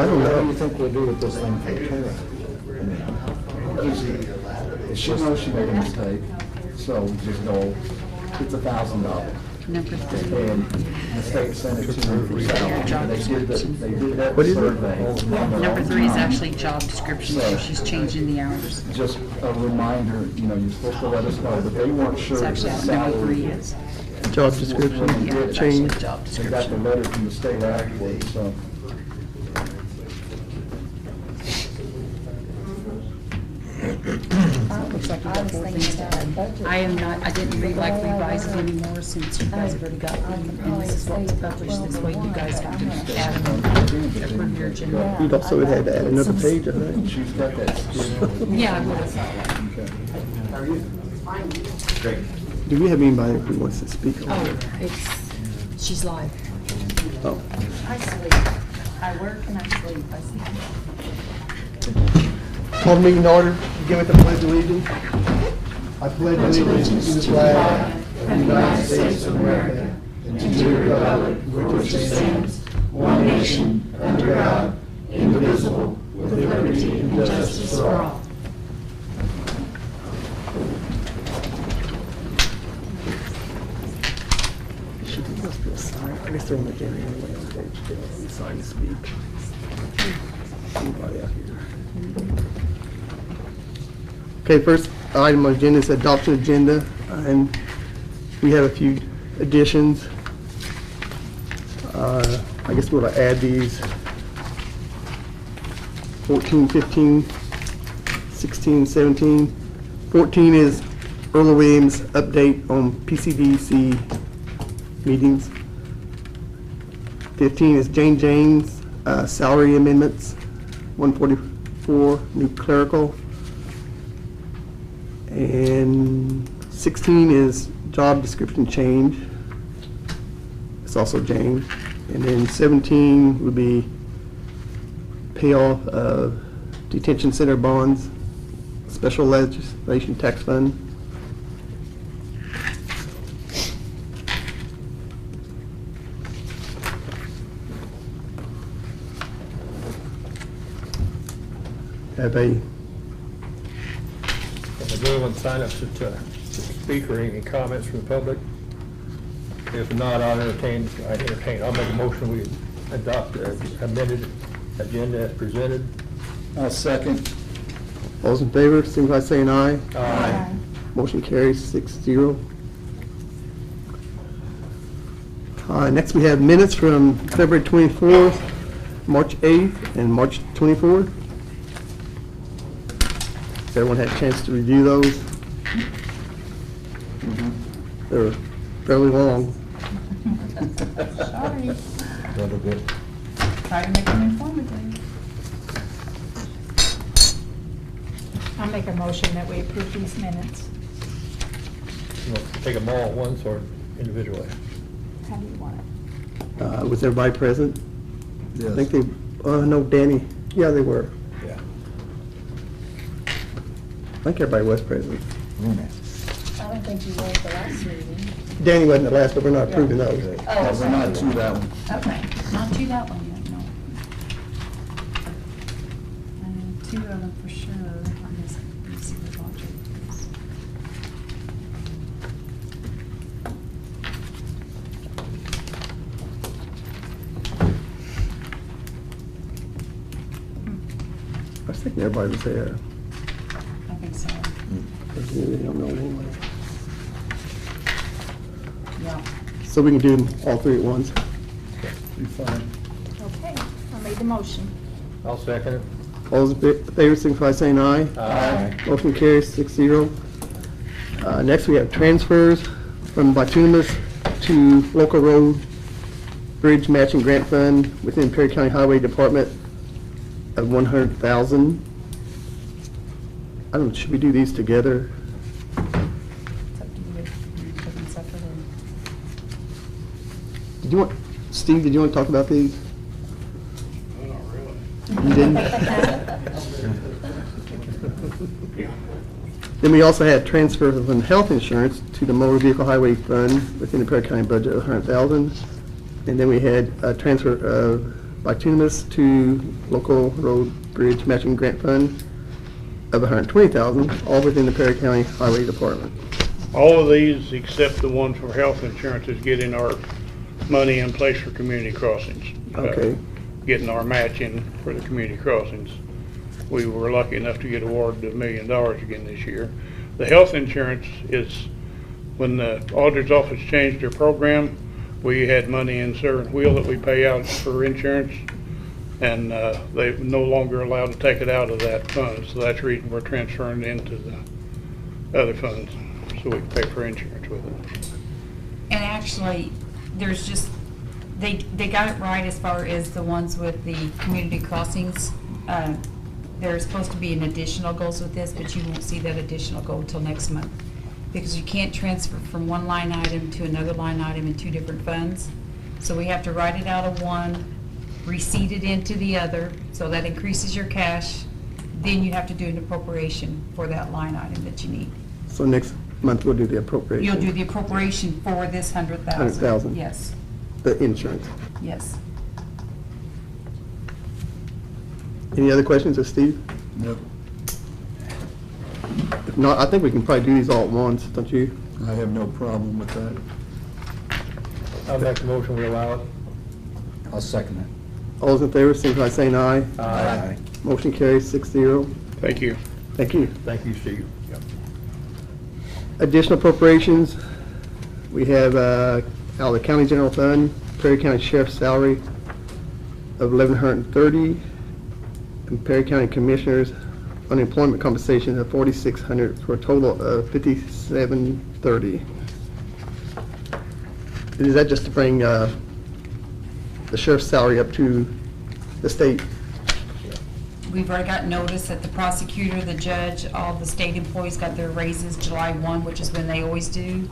don't What do know. you think we'll do with this thing for Tara? She knows she made a mistake, so we just go, it's $1,000. Number 3. And the state sent it to them for salary. They did that What is it? survey. Number 3 is actually job description, so she's changing the hours. Just a reminder, you know, you're supposed to let us know, but they weren't sure. It's the actually what number 3 salary. is. Job description, Yeah, it's actually change. job They got the description. letter from the state afterwards, so. Looks like we got 4 things to add. I am not, I didn't revise it anymore since you guys have already got them, and this is what's published, this way you guys have to add them, approve your agenda. You'd also have to add another page, I think. She's got that skill. Yeah, I will. Okay. Do we have anybody who wants to speak on Oh, it? she's live. Oh. I sleep. I work and I sleep. I sleep. Call the meeting to order. Begin with the pledge of allegiance. I pledge allegiance to the flag of the United States of America and to the republic for which it stands, one nation, under God, indivisible, with liberty and justice for all. I guess they're on the agenda anyway on page 2. Sign to speak. Anybody out here? Okay, first item on the agenda is adoption agenda, and we have a few additions. I guess we'll add these 14, 15, 16, 17. 14 is Earl Williams update on PCDC meetings. 15 is Jane James salary amendments. 144 new clerical. And 16 is job description change. It's also Jane. And then 17 would be payoff of detention center bonds, special legislation tax fund. Have a If anyone sign up to speak or any comments from the public? If not, I'll entertain, I'll make a motion, we adopt the amended agenda as presented. I'll second. all those in favor, signify by saying aye. Aye. Motion carries 6-0. Next, we have minutes from February 24th, March 8th, and March 24th. Has everyone had a chance to review those? They're fairly long. Sorry. Rather good. Try to make them informative. I'll make a motion that we approve these minutes. You want to take them all at once or individually? How do you want it? Was everybody present? Yes. I think they, no, Danny, yeah, they were. Yeah. I think everybody was present. I don't think you were at the last meeting. Danny wasn't the last, but we're not approving those. Yeah, we're not to that one. Okay, not to that one yet, no. 2 of them for sure. On this, let me see what logic is. I was thinking everybody was there. I think so. But they don't know anyway. Yeah. So we can do them all three at once. Be fine. Okay, I made the motion. I'll second it. All those in favor, signify by saying aye. Aye. Motion carries 6-0. Next, we have transfers from bituminous to local road bridge matching grant fund within Perry County Highway Department of $100,000. I don't know, should we do these together? It's up to you. You put them separate or- Did you want, Steve, did you want to talk about these? Not really. You didn't? Then we also had transfer from health insurance to the motor vehicle highway fund within the Perry County budget of $100,000. And then we had a transfer of bituminous to local road bridge matching grant fund of $120,000, all within the Perry County Highway Department. All of these, except the one for health insurance, is getting our money in place for community crossings. Okay. Getting our match in for the community crossings. We were lucky enough to get awarded $1 million again this year. The health insurance is, when the auditor's office changed their program, we had money in Servant Wheel that we pay out for insurance, and they're no longer allowed to take it out of that fund. So that's the reason we're transferring it into the other funds, so we can pay for insurance with it. And actually, there's just, they got it right as far as the ones with the community crossings. There's supposed to be an additional goals with this, but you won't see that additional goal until next month. Because you can't transfer from one line item to another line item in two different funds. So we have to write it out of one, reseed it into the other, so that increases your cash. Then you have to do an appropriation for that line item that you need. So next month we'll do the appropriation. You'll do the appropriation for this 100,000. 100,000. Yes, The insurance. yes. Any other questions of Steve? Nope. If not, I think we can probably do these all at once, don't you? I have no problem with that. I'll make the motion, we allow it. I'll second it. All those in favor, signify by saying aye. Aye. Motion carries 6-0. Thank you. Thank you. Thank you, Steve. Additional appropriations, we have out of the county general fund, Perry County Sheriff's salary of $1,130, and Perry County Commissioners unemployment compensation of $4,600 for a total of $5,730. Is that just to bring the sheriff's salary up to the state? We've already got notice that the prosecutor, the judge, all the state employees got their raises July 1, which is when they always do.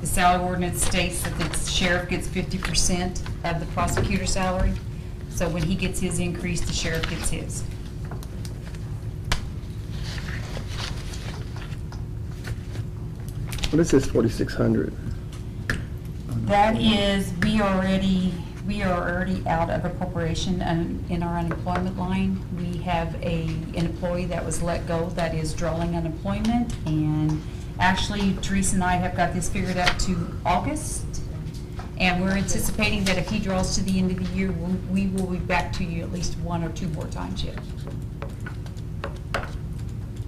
The salary ordinance states that the sheriff gets 50% of the prosecutor's salary. So when he gets his increase, the sheriff gets his. What is this 4,600? That is, we are already out of appropriation in our unemployment line. We have an employee that was let go that is drawing unemployment, and actually Teresa and I have got this figured out to August, and we're anticipating that if he draws to the end of the year, we will be back to you at least 1 or 2 more times yet.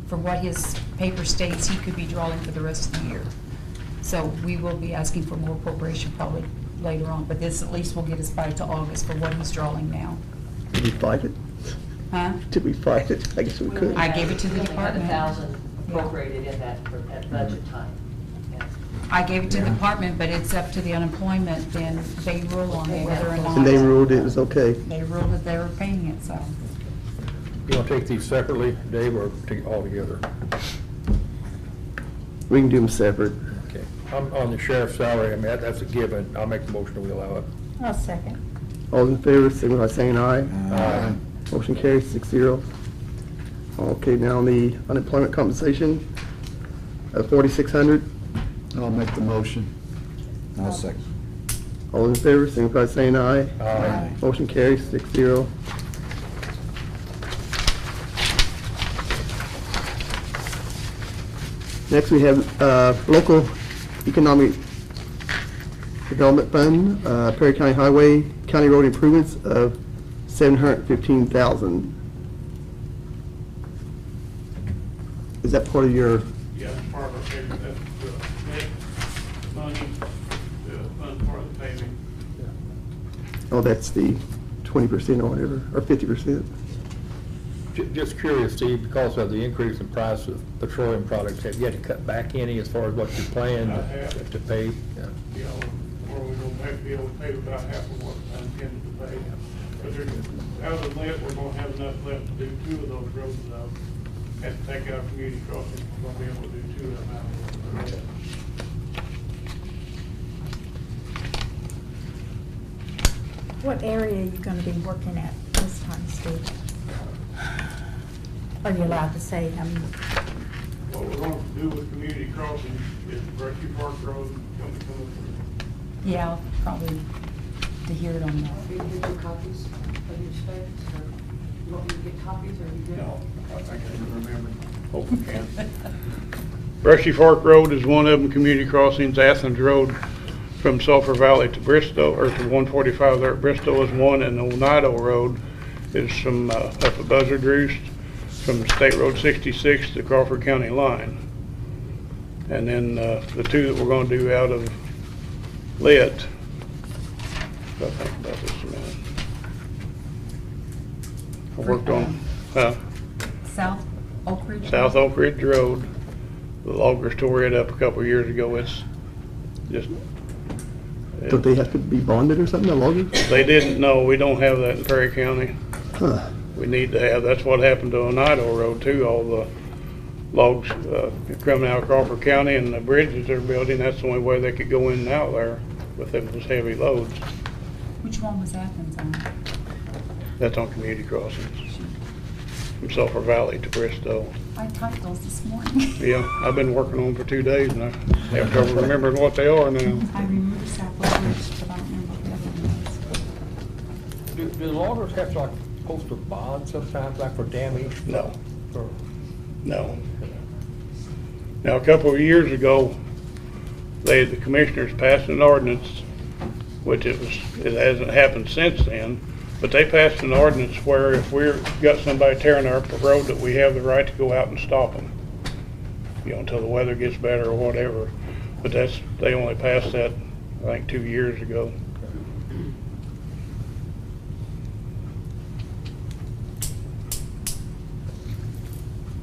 For what his paper states, he could be drawing for the rest of the year. So we will be asking for more appropriation probably later on, but this at least will get us by to August for what he's drawing now. Did we fight it? Huh? Did we fight it? I guess we could. I gave it to the We only had department. 1,000 appropriated in that, for that budget time. Yeah. I gave it to the department, but it's up to the unemployment, then they rule on it whether or not. And they ruled it was okay. They ruled that they were paying it, so. You want to take these separately, Dave, or take it all together? We can do them separate. Okay. I'm on the sheriff's salary, I mean, that's a given. I'll make the motion that we allow it. I'll second. All in favor, signify by saying aye. Aye. Motion carries 6-0. Okay, now on the unemployment compensation of $4,600. I'll make the motion. I'll second. All in favor, signify by saying aye. Aye. Motion carries 6-0. Next, we have local economic development fund, Perry County Highway, county road improvements of $715,000. Is that part of your, Yeah, that's part of our payment, that's the net money, the fund part of the payment. oh, that's the 20% or whatever, or 50%? Just curious, Steve, because of the increase in price of petroleum products, have you had to cut back any as far as what you plan I have. to pay? Yeah. You know, or we're gonna have to be able to pay about half of what I intended to pay. But there's, out of the net, we're gonna have enough left to do 2 of those roads that I have to take out community crossings. We're gonna be able to do 2 of them out of the net. What area are you gonna be working at this time, Steve? Are you allowed to say, What we're going to do with community crossings is Berkey Park Road, coming through. Yeah, I'll probably to hear it on that. Here's your copies. Have you spoken, or you want me to get copies, or you good? No, I can't remember. Hope we can. Brushy Fork Road is one of them, community crossings. Athens Road from Sulphur Valley to Bristol, or to 145 there at Bristol is one, and Oneida Road is from up at Buzzard Roost, from State Road 66 to Crawford County line. And then the two that we're gonna do out of Lit, I think about this a minute. I worked on, South Oak Ridge? South Oak Ridge Road. The loggers tore it up a couple of years ago. It's just. Don't they have to be bonded or something, the loggers? They didn't know. We don't have that in Perry County. Huh. We need to have, that's what happened to Oneida Road too. All the logs coming out of Crawford County and the bridges they're building, that's the only way they could go in and out there with those heavy loads. Which one was Athens on? That's on community crossings. From Sulphur Valley to Bristow. I typed those this morning. Yeah, I've been working on them for 2 days and I have trouble remembering what they are now. I remember South Oak Ridge, but I don't remember what the other one was. Do the loggers have to like post a bond sometimes, like for damage? No. Or- No. Now, a couple of years ago, the commissioners passed an ordinance, which it hasn't happened since then, but they passed an ordinance where if we've got somebody tearing up a road, that we have the right to go out and stop them, you know, until the weather gets better or whatever. But they only passed that, I think, 2 years ago.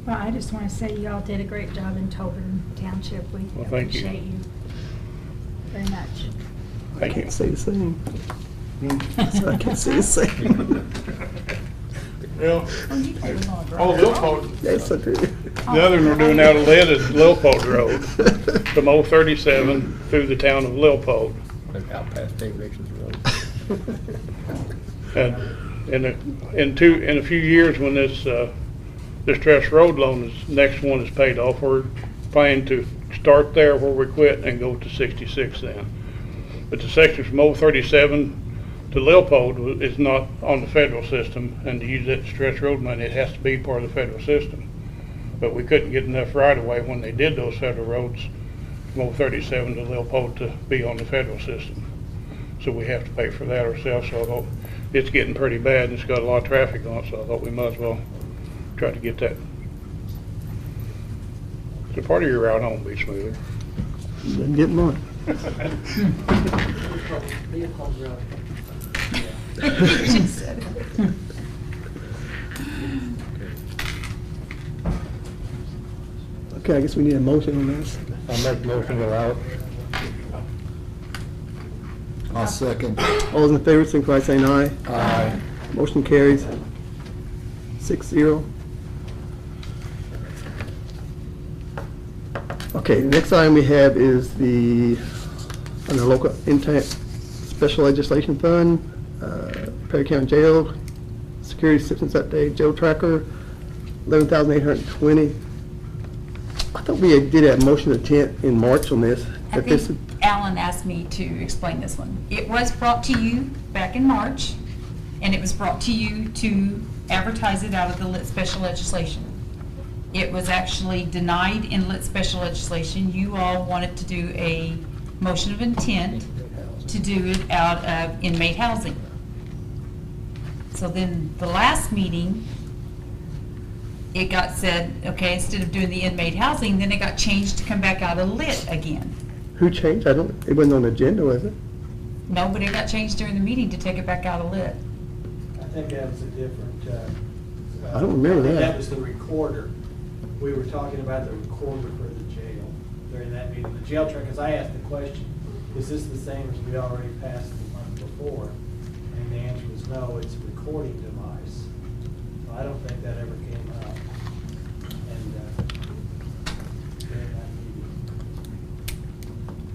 Well, I just want to say you all did a great job in Tobin Township. We Well, thank you. appreciate you very much. Thank you. Can't say the same. I can't say the same. Well, Oh, you can live on a oh, road. Lilpold, Yes, I do. the other one we're doing out of Lid is Lilpold Road, from 037 through the town of Lilpold. Like out past Dave Nixon's road. And in a few years, when this Trust Road loan next one is paid off, we're planning to start there where we quit and go to 66 then. But the section from 037 to Lilpold is not on the federal system, and to use that Trust Road money, it has to be part of the federal system. But we couldn't get enough right of way when they did those federal roads from 037 to Lilpold to be on the federal system. So we have to pay for that ourselves, so I thought it's getting pretty bad, and it's got a lot of traffic on it, so I thought we might as well try to get that. So part of your route home will be smoother. Didn't get mine. Leopold Road. She said it. Okay, I guess we need a motion on this. I'll make a motion to allow it. I'll second. All those in favor, signify by saying aye. Aye. Motion carries 6-0. Okay, the next item we have is under local intent special legislation fund, Perry County Jail, security assistance update, jail tracker, 11,820. I thought we did a motion of intent in March on this. I that this think Alan asked me to explain this one. It was brought to you back in March, and it was brought to you to advertise it out of the lit special legislation. It was actually denied in lit special legislation. You all wanted to do a motion of intent to do it out of inmate housing. So then the last meeting, it got said, okay, instead of doing the inmate housing, then it got changed to come back out of lit again. Who changed? It wasn't on the agenda, was it? No, but it got changed during the meeting to take it back out of lit. I think that was a different, I don't remember that. That was the recorder. We were talking about the recorder for the jail during that meeting. The jail track, because I asked the question, is this the same as we already passed the month before? And the answer was no, it's a recording device. So I don't think that ever came up. And during that meeting.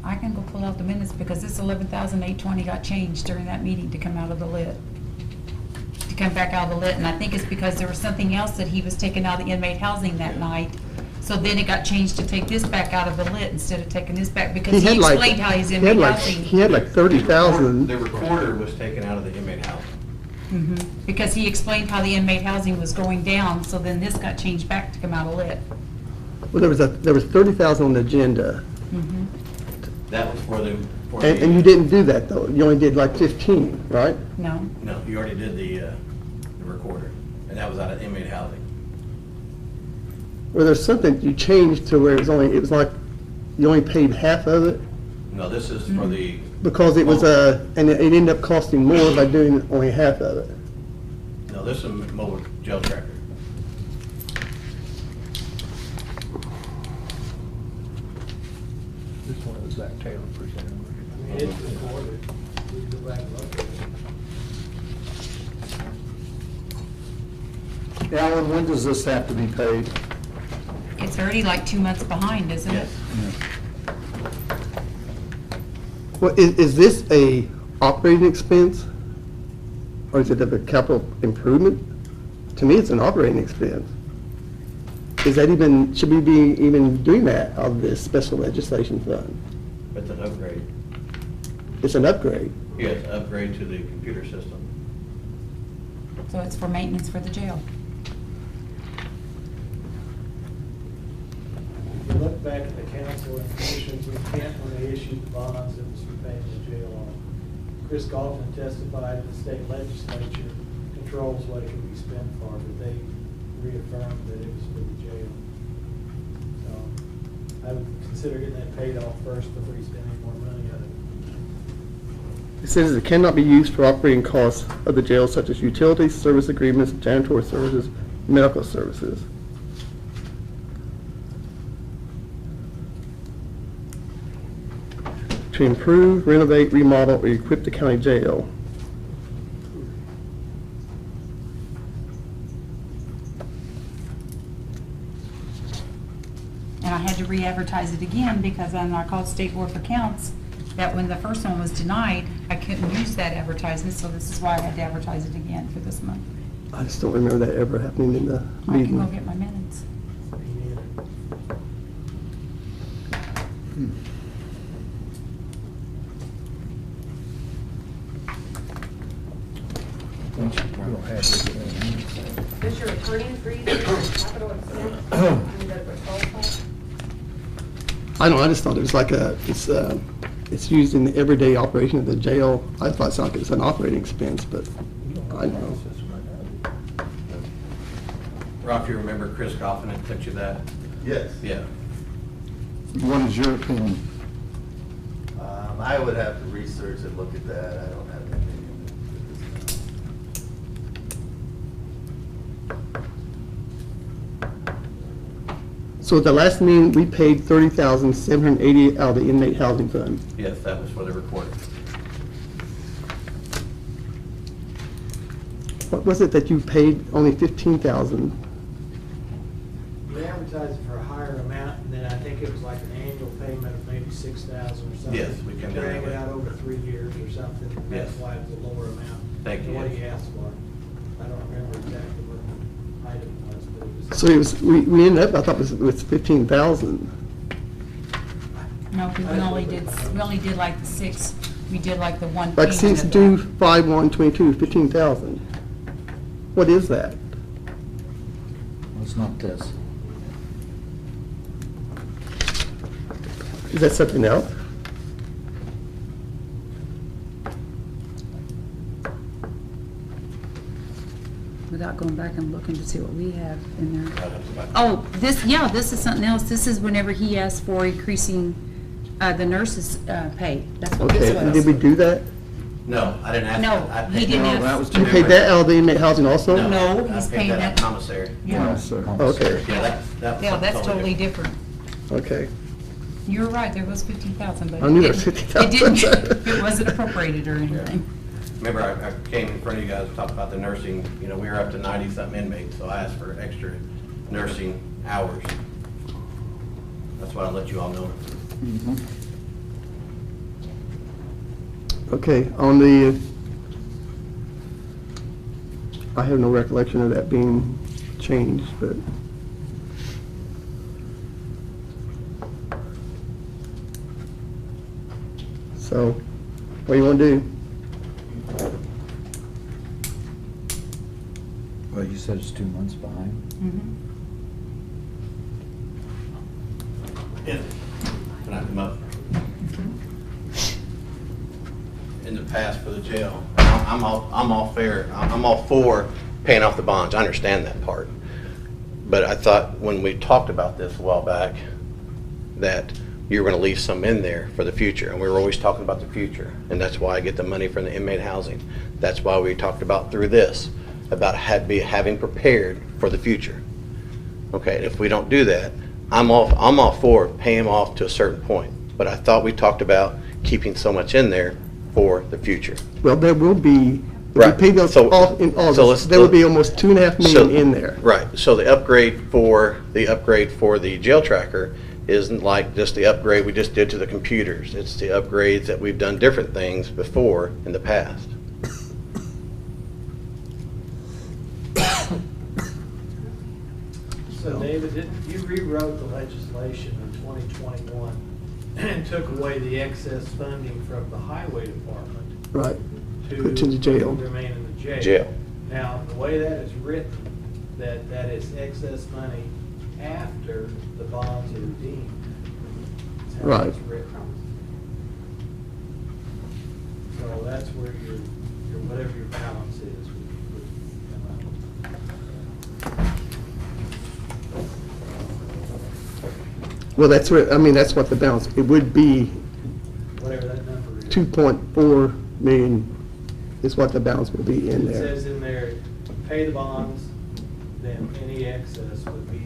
I can go pull out the minutes because this 11,820 got changed during that meeting to come out of the lit. To come back out of the lit, and I think it's because there was something else that he was taking out of the inmate housing that night. So then it got changed to take this back out of the lit instead of taking this back, because he explained how he's inmate housing. He had like 30,000. The recorder was taken out of the inmate housing. Because he explained how the inmate housing was going down, so then this got changed back to come out of lit. Well, there was 30,000 on the agenda, That was for the, and you didn't do that, though. You only did like 15, right? No? no, you already did the recorder, and that was out of inmate housing. Well, there's something you changed to where it was like, you only paid half of it, No, this is for the, because it was and it ended up costing more by doing only half of it. no, this is a mobile jail tracker. This one was Zach Taylor presented. I mean, it's recorded. We can go back and look at it. Alan, when does this have to be paid? It's already like 2 months behind, isn't it? Yes. Well, is this a operating expense? Or is it a capital improvement? To me, it's an operating expense. Is that even, should we be even doing that out of this special legislation fund? It's an upgrade. It's an upgrade. Yes, upgrade to the computer system. So it's for maintenance for the jail. If you look back at the council and commissions, we can't, when they issued the bonds, it was for paying the jail off. Chris Galton testified the state legislature controls what it can be spent for, but they reaffirmed that it was for the jail. So I would consider getting that paid off first before you spend any more money on it. It says it cannot be used for operating costs of the jail such as utilities, service agreements, janitorial services, medical services. To improve, renovate, remodel, or equip the county jail. And I had to re-advertise it again because then I called State Board of Accounts that when the first one was denied, I couldn't use that advertisement, so this is why I had to advertise it again for this month. I just don't remember that ever happening in the I can meeting. go get my minutes. You don't have this. Does your attorney agree that it's capital expense? And that it was qualified? I just thought it was like it's used in the everyday operation of the jail. I thought it sounded like it's an operating expense, but I don't know. Ralph, you remember Chris Coffin had sent you that? Yes. Yeah. What is your opinion? I would have to research and look at that. I don't have an opinion at this time. So at the last meeting, we paid $30,780 out of the inmate housing fund. Yes, that was for the recorder. What was it that you paid only $15,000? You advertise it for a higher amount, and then I think it was like an annual payment of maybe $6,000 or something. Yes, we can do that Drag it way. out over 3 years or something. Yes. That's why it was a lower amount. Thank you, than what yes. he asked for. I don't remember exactly what the item was, but it was. So it was, we ended up, I thought it was $15,000. No, we only did like the 6, we did like the one Like payment since of due that. 5/1/22, $15,000. What is that? It's not this. Is that something else? Without going back and looking to see what we have in there. That was about- Oh, this is something else. This is whenever he asked for increasing the nurses' pay. That's what Okay, this and was. did we do that? No, I didn't ask. No, I he paid- didn't No, ask. that was You paid that out of the inmate housing also? No, I he's paid paying that that- out of commissary. Yeah, Okay, Yeah, that was yeah, something that's totally different. okay. You're right, there was 15,000, but I knew it there was didn't- 50,000. It wasn't appropriated or anything. Remember, I came in front of you guys, talked about the nursing, you know, we were up to 90-something inmates, so I asked for extra nursing hours. That's why I let you all know. Okay, on the, I have no recollection of that being changed, but. So, what do you want to do? But you said it's 2 months behind? Mhm. Can I come up? In the past for the jail, I'm all for paying off the bonds. I understand that part. But I thought when we talked about this a while back, that you were going to leave some in there for the future. And we were always talking about the future. And that's why I get the money from the inmate housing. That's why we talked about through this, about having prepared for the future. Okay, and if we don't do that, I'm all for paying them off to a certain point. But I thought we talked about keeping so much in there for the future. Well, there will be, if we Right. pay those So- off in so let's- August, there will be almost 2.5 million in there. Right, so the upgrade for the jail tracker isn't like just the upgrade we just did to the computers. It's the upgrades that we've done different things before in the past. So David, you rewrote the legislation in 2021 and took away the excess funding from the highway department Right. Put to the jail. remain in the jail. Jail. Now, the way that is written, that is excess money after the bonds are redeemed. That's how Right. it's written. So that's where your whatever your balance is would come out. Well, that's where, I mean, that's what the balance, it would be Whatever that number is. 2.4 million is what the balance will be in It there. says in there, pay the bonds, then any excess would be,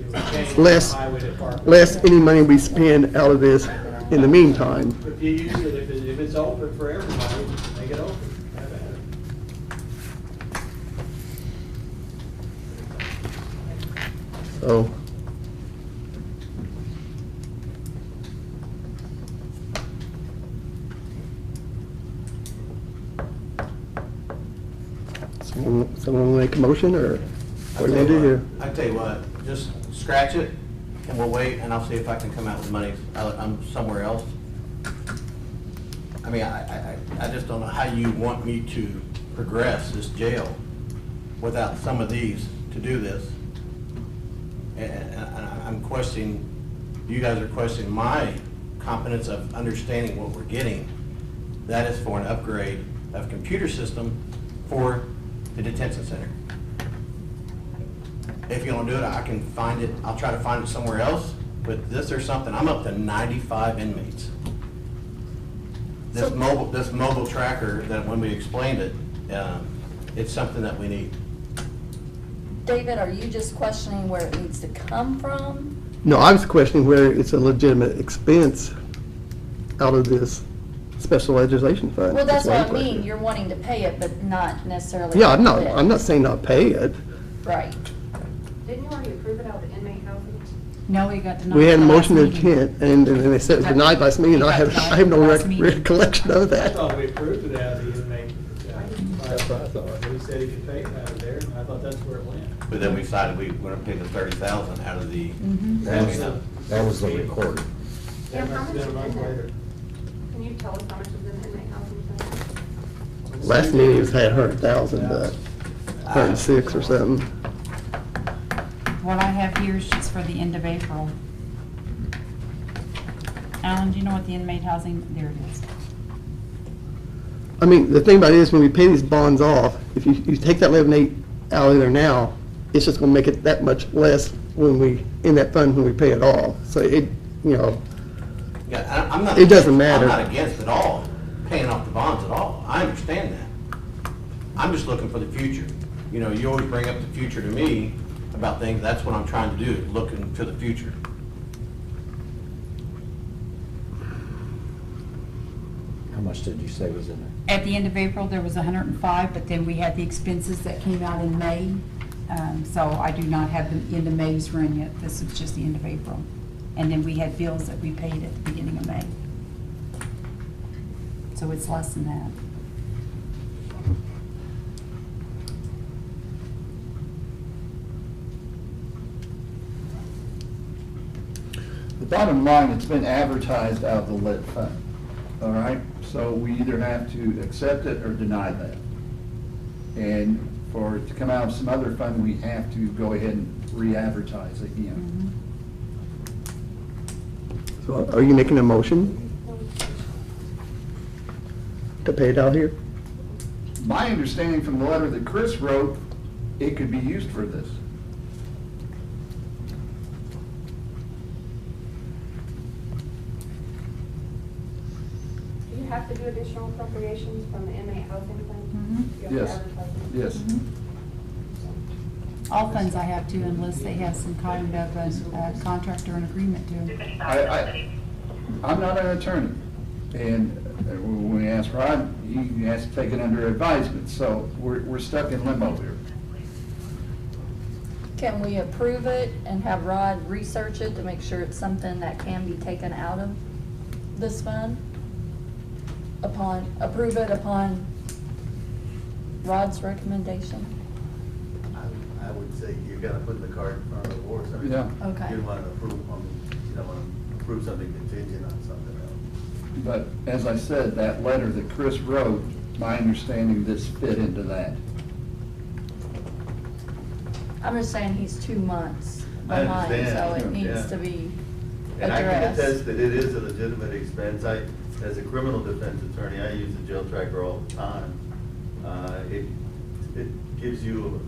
it would change the Less, highway department. less any money we spend out of this in the meantime. If you use it, if it's open for everybody, make it open. Have at it. So, someone make a motion, or what do you want to do here? I tell you what, just scratch it, and we'll wait, and I'll see if I can come out with money. I'm somewhere else. I mean, I just don't know how you want me to progress this jail without some of these to do this. And I'm questioning, you guys are questioning my competence of understanding what we're getting. That is for an upgrade of computer system for the detention center. If you don't do it, I can find it, I'll try to find it somewhere else, but this or something, I'm up to 95 inmates. This mobile tracker, that when we explained it, it's something that we need. David, are you just questioning where it needs to come from? No, I was questioning whether it's a legitimate expense out of this special legislation fund. Well, that's what I'm what I mean, questioning. you're wanting to pay it, but not necessarily. Yeah, out of I'm not it. saying not pay it. Right. Didn't you already approve it out of the inmate housing? No, we got denied. We had a the last motion to meeting. intent, and they said it was denied last meeting. I have no Last meeting. recollection of I that. thought we approved it out of the inmate. That's what I thought. We said he could pay it out of there, and I thought that's where it went. But then we decided we were gonna pay the 30,000 out of the. Mhm. That was the recording. That Yeah, how must much have been a is month in there? later. Can you tell us how much is in the inmate housing fund? Last meeting was had 100,000, but 106 or something. What I have here is just for the end of April. Alan, do you know what the inmate housing, there it is. I mean, the thing about it is, when we pay these bonds off, if you take that 11.8 out of there now, it's just gonna make it that much less when we, in that fund, when we pay it off. So it, you know, Yeah, I'm not. It doesn't matter. I'm not against at all, paying off the bonds at all. I understand that. I'm just looking for the future. You know, you always bring up the future to me about things, that's what I'm trying to do, looking to the future. How much did you say was in there? At the end of April, there was 105, but then we had the expenses that came out in May. So I do not have the end of May's run yet. This is just the end of April. And then we had bills that we paid at the beginning of May. So it's less than that. The bottom line, it's been advertised out of the lit fund, all right? So we either have to accept it or deny that. And for it to come out of some other fund, we have to go ahead and re-advertise again. So are you making a motion to pay it out here? My understanding from the letter that Chris wrote, it could be used for this. Do you have to do additional appropriations from the inmate housing fund? Mhm. You have to Yes. advertise it? Yes. All funds I have to unless they have some kind of a contract or an agreement to. I'm not an attorney, and when we asked Rod, he has to take it under advisement, so we're stuck in limbo here. Can we approve it and have Rod research it to make sure it's something that can be taken out of this fund? Approve it upon Rod's recommendation? I would say you gotta put the cart in front of the horse. I mean, Yeah. Okay. You don't wanna approve, you don't wanna approve something contingent on something else. But as I said, that letter that Chris wrote, my understanding this fit into that. I'm just saying he's 2 months I behind, so understand, it needs yeah. to be And I can addressed. attest that it is a legitimate expense. As a criminal defense attorney, I use the jail tracker all the time. It gives you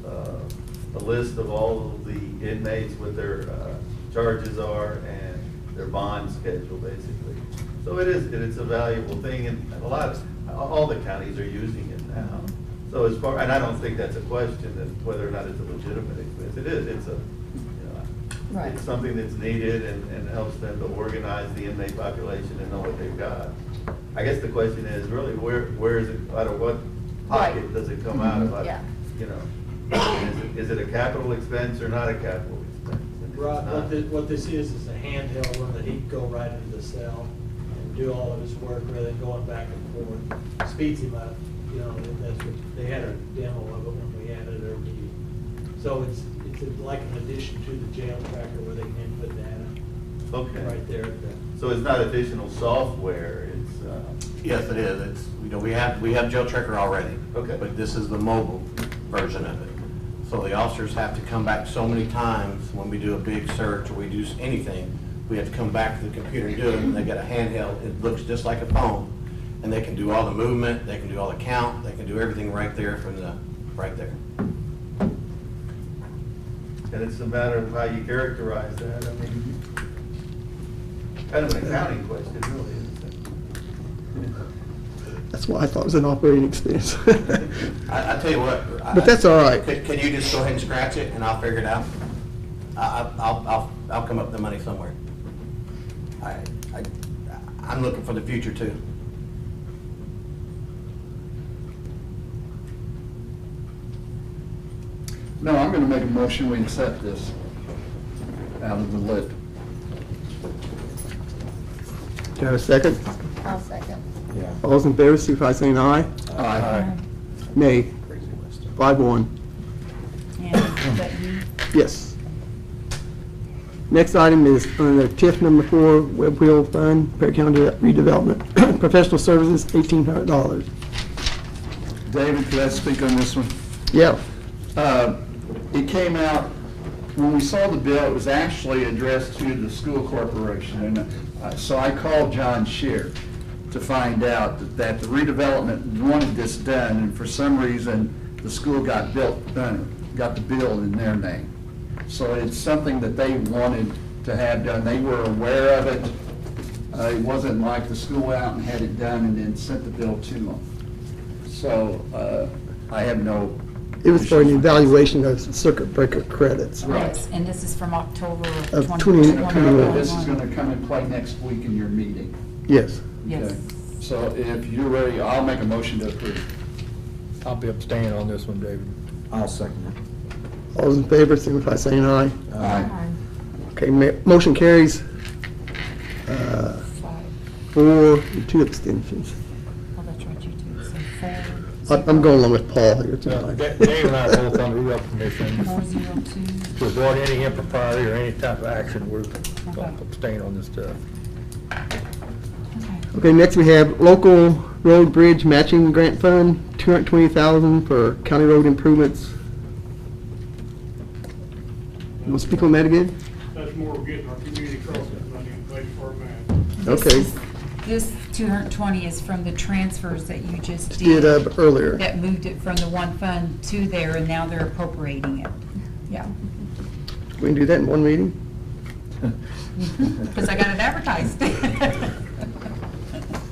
a list of all of the inmates, what their charges are, and their bond schedule, basically. So it's a valuable thing, and all the counties are using it now. So and I don't think that's a question, that whether or not it's a legitimate expense. It is, Right. it's something that's needed and helps them to organize the inmate population and know what they've got. I guess the question is really, where is it, out of what pocket Right. does it come out of? Yeah. You know, is it a capital expense or not a capital expense? And if it's Rod, not- what this is a handheld one that he can go right into the cell and do all of his work rather than going back and forth. Speeds him up, you know, and that's what, they had a demo of it when we had it at our meeting. So it's like an addition to the jail tracker where they can input data. Okay. Right there at the. So it's not additional software, it's, Yes, it is. It's, we have jail tracker already. Okay. But this is the mobile version of it. So the officers have to come back so many times when we do a big search or we do anything, we have to come back to the computer and do it, and they got a handheld, it looks just like a phone, and they can do all the movement, they can do all the count, they can do everything right there right there. and it's a matter of how you characterize that. I mean, kind of an accounting question, really, isn't it? That's why I thought it was an operating expense. I tell you what. But that's all right. Can you just go ahead and scratch it and I'll figure it out? I'll come up with the money somewhere. I'm looking for the future too. No, I'm gonna make a motion, we accept this out of the lid. Do you have a second? I'll second. Yeah. All those in favor, signify by saying aye. Aye. Nay. 5-1. And is that you? Yes. Next item is under TIF number 4, Web Wheel Fund, Perry County Redevelopment. Professional services, $1,800. David, could I speak on this one? Yeah. It came out, when we saw the bill, it was actually addressed to the school corporation. And so I called John Shear to find out that the redevelopment wanted this done, and for some reason, the school got the bill in their name. So it's something that they wanted to have done. They were aware of it. It wasn't like the school went out and had it done and then sent the bill to them. So I have no. It was for an evaluation of circuit breaker credits. Yes, and this is from October Of of 2021. This is gonna come and play next week in your meeting. Yes. Yes. Okay. So if you're ready, I'll make a motion to approve. I'll be abstaining on this one, David. I'll second it. All those in favor, signify by saying aye. Aye. Okay, motion carries. 4 and 2 abstentions. Oh, that's right, you do. So 4. I'm going along with Paul here Dave tonight. and I are both on the Rehab Commission. 402. To avoid any impropriety or any type of action, we're going to abstain on this stuff. Okay. Okay, next we have local road bridge matching grant fund, $220,000 for county road improvements. You want to speak on that again? That's more getting our community crossings money in place for a man. Okay. This 220 is from the transfers that you just Did up earlier. That moved it from the one fund to there, and now they're appropriating it. Yeah. We can do that in one meeting? Because I got it advertised. Do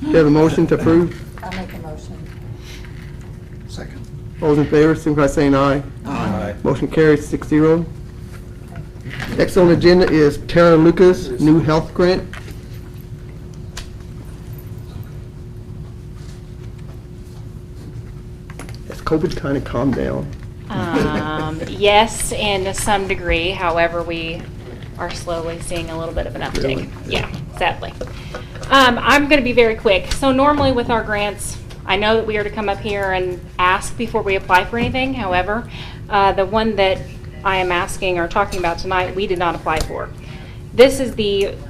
you have a motion to approve? I'll make a motion. Second. All those in favor, signify by saying aye. Aye. Motion carries 6-0. Next on the agenda is Tara Lucas, new health grant. Has COVID kind of calmed down? Yes, and to some degree, however, we are slowly seeing a little bit of an uptick. Really? Yeah, sadly. I'm going to be very quick. So normally with our grants, I know that we are to come up here and ask before we apply for anything. However, the one that I am asking or talking about tonight, we did not apply for. This is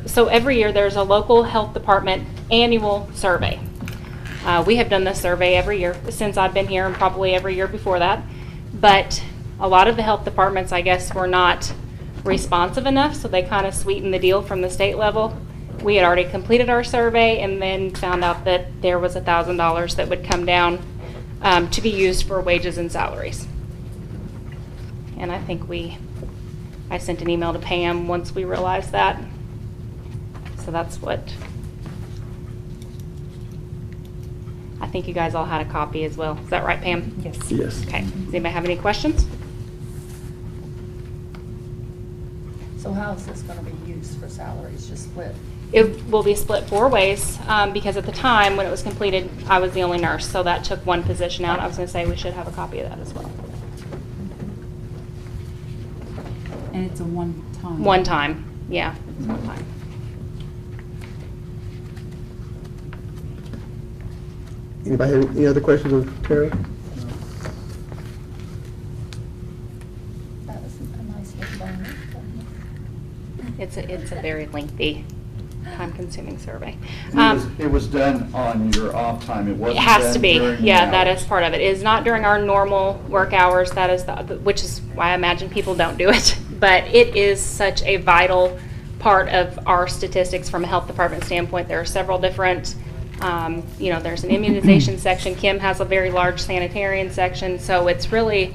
so every year there's a local health department annual survey. We have done this survey every year since I've been here and probably every year before that. But a lot of the health departments, I guess, were not responsive enough, so they kind of sweetened the deal from the state level. We had already completed our survey and then found out that there was $1,000 that would come down to be used for wages and salaries. And I think I sent an email to Pam once we realized that. So that's what, I think you guys all had a copy as well. Is that right, Pam? Yes. Yes. Okay. Does anybody have any questions? So how is this gonna be used for salaries, just split? It will be split 4 ways, because at the time when it was completed, I was the only nurse, so that took one position out. I was gonna say we should have a copy of that as well. And it's a one-time. One time, yeah, it's one time. Anybody have any other questions of Tara? That was a nice little bonus. It's a very lengthy, time-consuming survey. It was done on your off time, it It wasn't has done to be, during the yeah, that hours. is part of it. It is not during our normal work hours, that is which is why I imagine people don't do it. But it is such a vital part of our statistics from a health department standpoint. There are several different, there's an immunization section. Kim has a very large sanitarian section, so it's very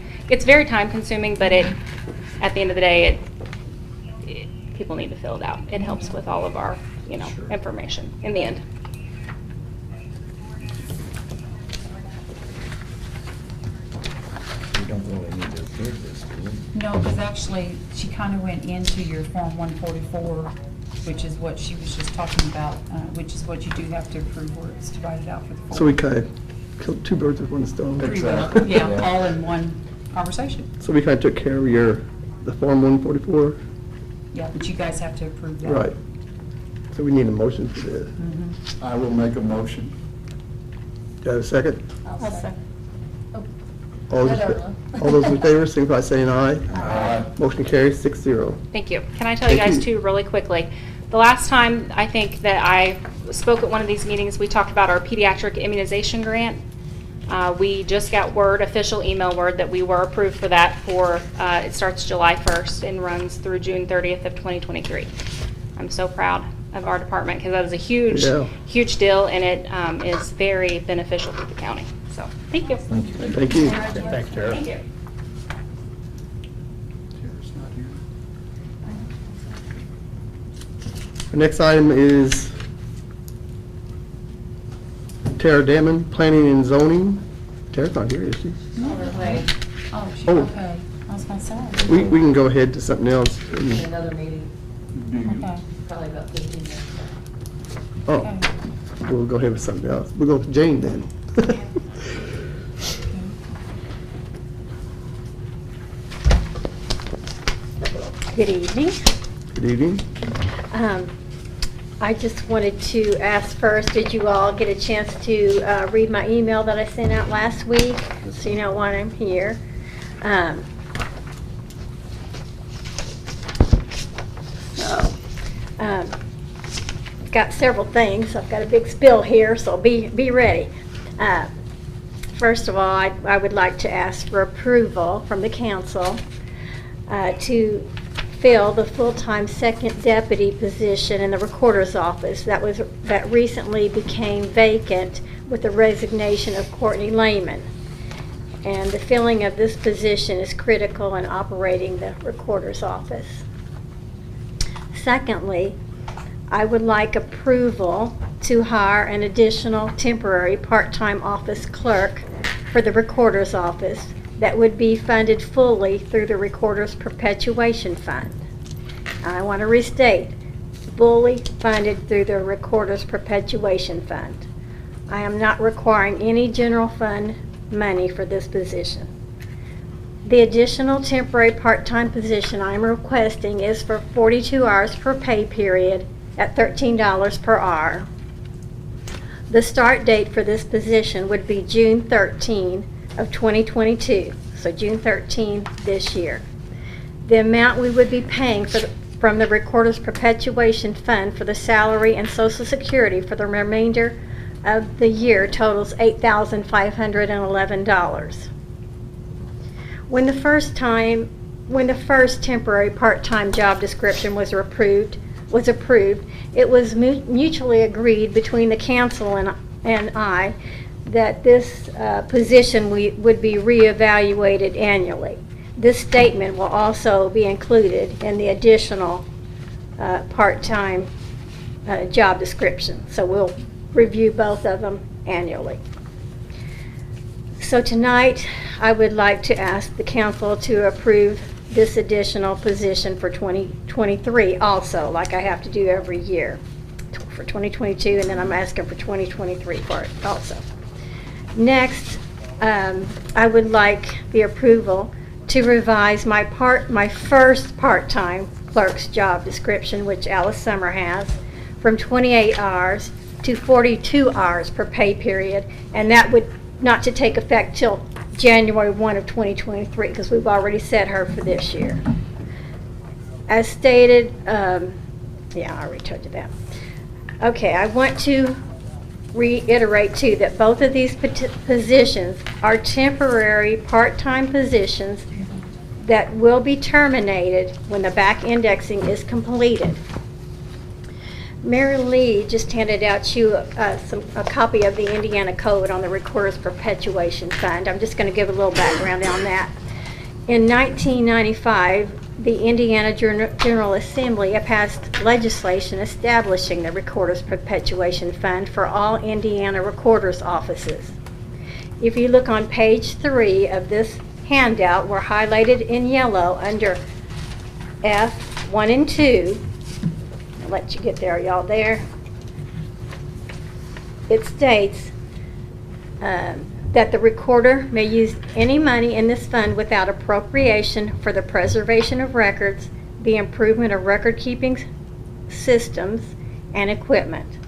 time-consuming, but at the end of the day, people need to fill it out. It helps with all of our, information in the end. We don't really need to approve this, do we? No, because actually, she kind of went into your Form 144, which is what she was just talking about, which is what you do have to approve, where it's divided out for the So we kind of killed 2 birds with 1 stone. Exactly. Yeah, all in one conversation. So we kind of took care of the Form 144? Yeah, but you guys have to approve that. Right. So we need a motion for this. Mhm. I will make a motion. Do I have a second? I'll second. All those all those in favor, signify by saying aye. Aye. Motion carries 6-0. Thank you. Can I tell you Thank guys you. too, really quickly? The last time I think that I spoke at one of these meetings, we talked about our pediatric immunization grant. We just got official email word that we were approved for that it starts July 1st and runs through June 30th of 2023. I'm so proud of our department because that is a huge, Yeah. huge deal, and it is very beneficial to the county. So, thank you. Thank you. Thank you. Thanks, Tara. Thank you. Tara's not here. The next item is Tara Damon, Planning and Zoning. Tara's not here, is she? Oh, she, Oh. okay. I was gonna say. We can go ahead to something else. Another meeting, Okay, probably about 15 minutes. Oh, okay. we'll go ahead with something else. We'll go with Jane then. Good evening. Good evening. I just wanted to ask first, did you all get a chance to read my email that I sent out last week? So you know why I'm here. got several things. I've got a big spill here, so be ready. First of all, I would like to ask for approval from the council to fill the full-time second deputy position in the recorder's office that recently became vacant with the resignation of Courtney Lehman. And the filling of this position is critical in operating the recorder's office. Secondly, I would like approval to hire an additional temporary part-time office clerk for the recorder's office that would be funded fully through the recorder's perpetuation fund. I want to restate, fully funded through the recorder's perpetuation fund. I am not requiring any general fund money for this position. The additional temporary part-time position I am requesting is for 42 hours per pay period at $13 per hour. The start date for this position would be June 13 of 2022, so June 13 this year. The amount we would be paying from the recorder's perpetuation fund for the salary and Social Security for the remainder of the year totals $8,511. When the first temporary part-time job description was approved, it was mutually agreed between the council and I that this position would be reevaluated annually. This statement will also be included in the additional part-time job description. So we'll review both of them annually. So tonight, I would like to ask the council to approve this additional position for 2023 also, like I have to do every year for 2022, and then I'm asking for 2023 for it also. Next, I would like the approval to revise my first part-time clerk's job description, which Alice Summer has, from 28 hours to 42 hours per pay period, and that would not to take effect till January 1 of 2023, because we've already set her for this year. As stated, yeah, I already told you that. Okay, I want to reiterate too that both of these positions are temporary part-time positions that will be terminated when the back indexing is completed. Mary Lee just handed out you a copy of the Indiana Code on the Recorder's Perpetuation Fund. I'm just going to give a little background on that. In 1995, the Indiana General Assembly passed legislation establishing the Recorder's Perpetuation Fund for all Indiana recorders' offices. If you look on page 3 of this handout, we're highlighted in yellow under F1 and 2. I'll let you get there, y'all there. It states that the recorder may use any money in this fund without appropriation for the preservation of records, the improvement of record-keeping systems, and equipment.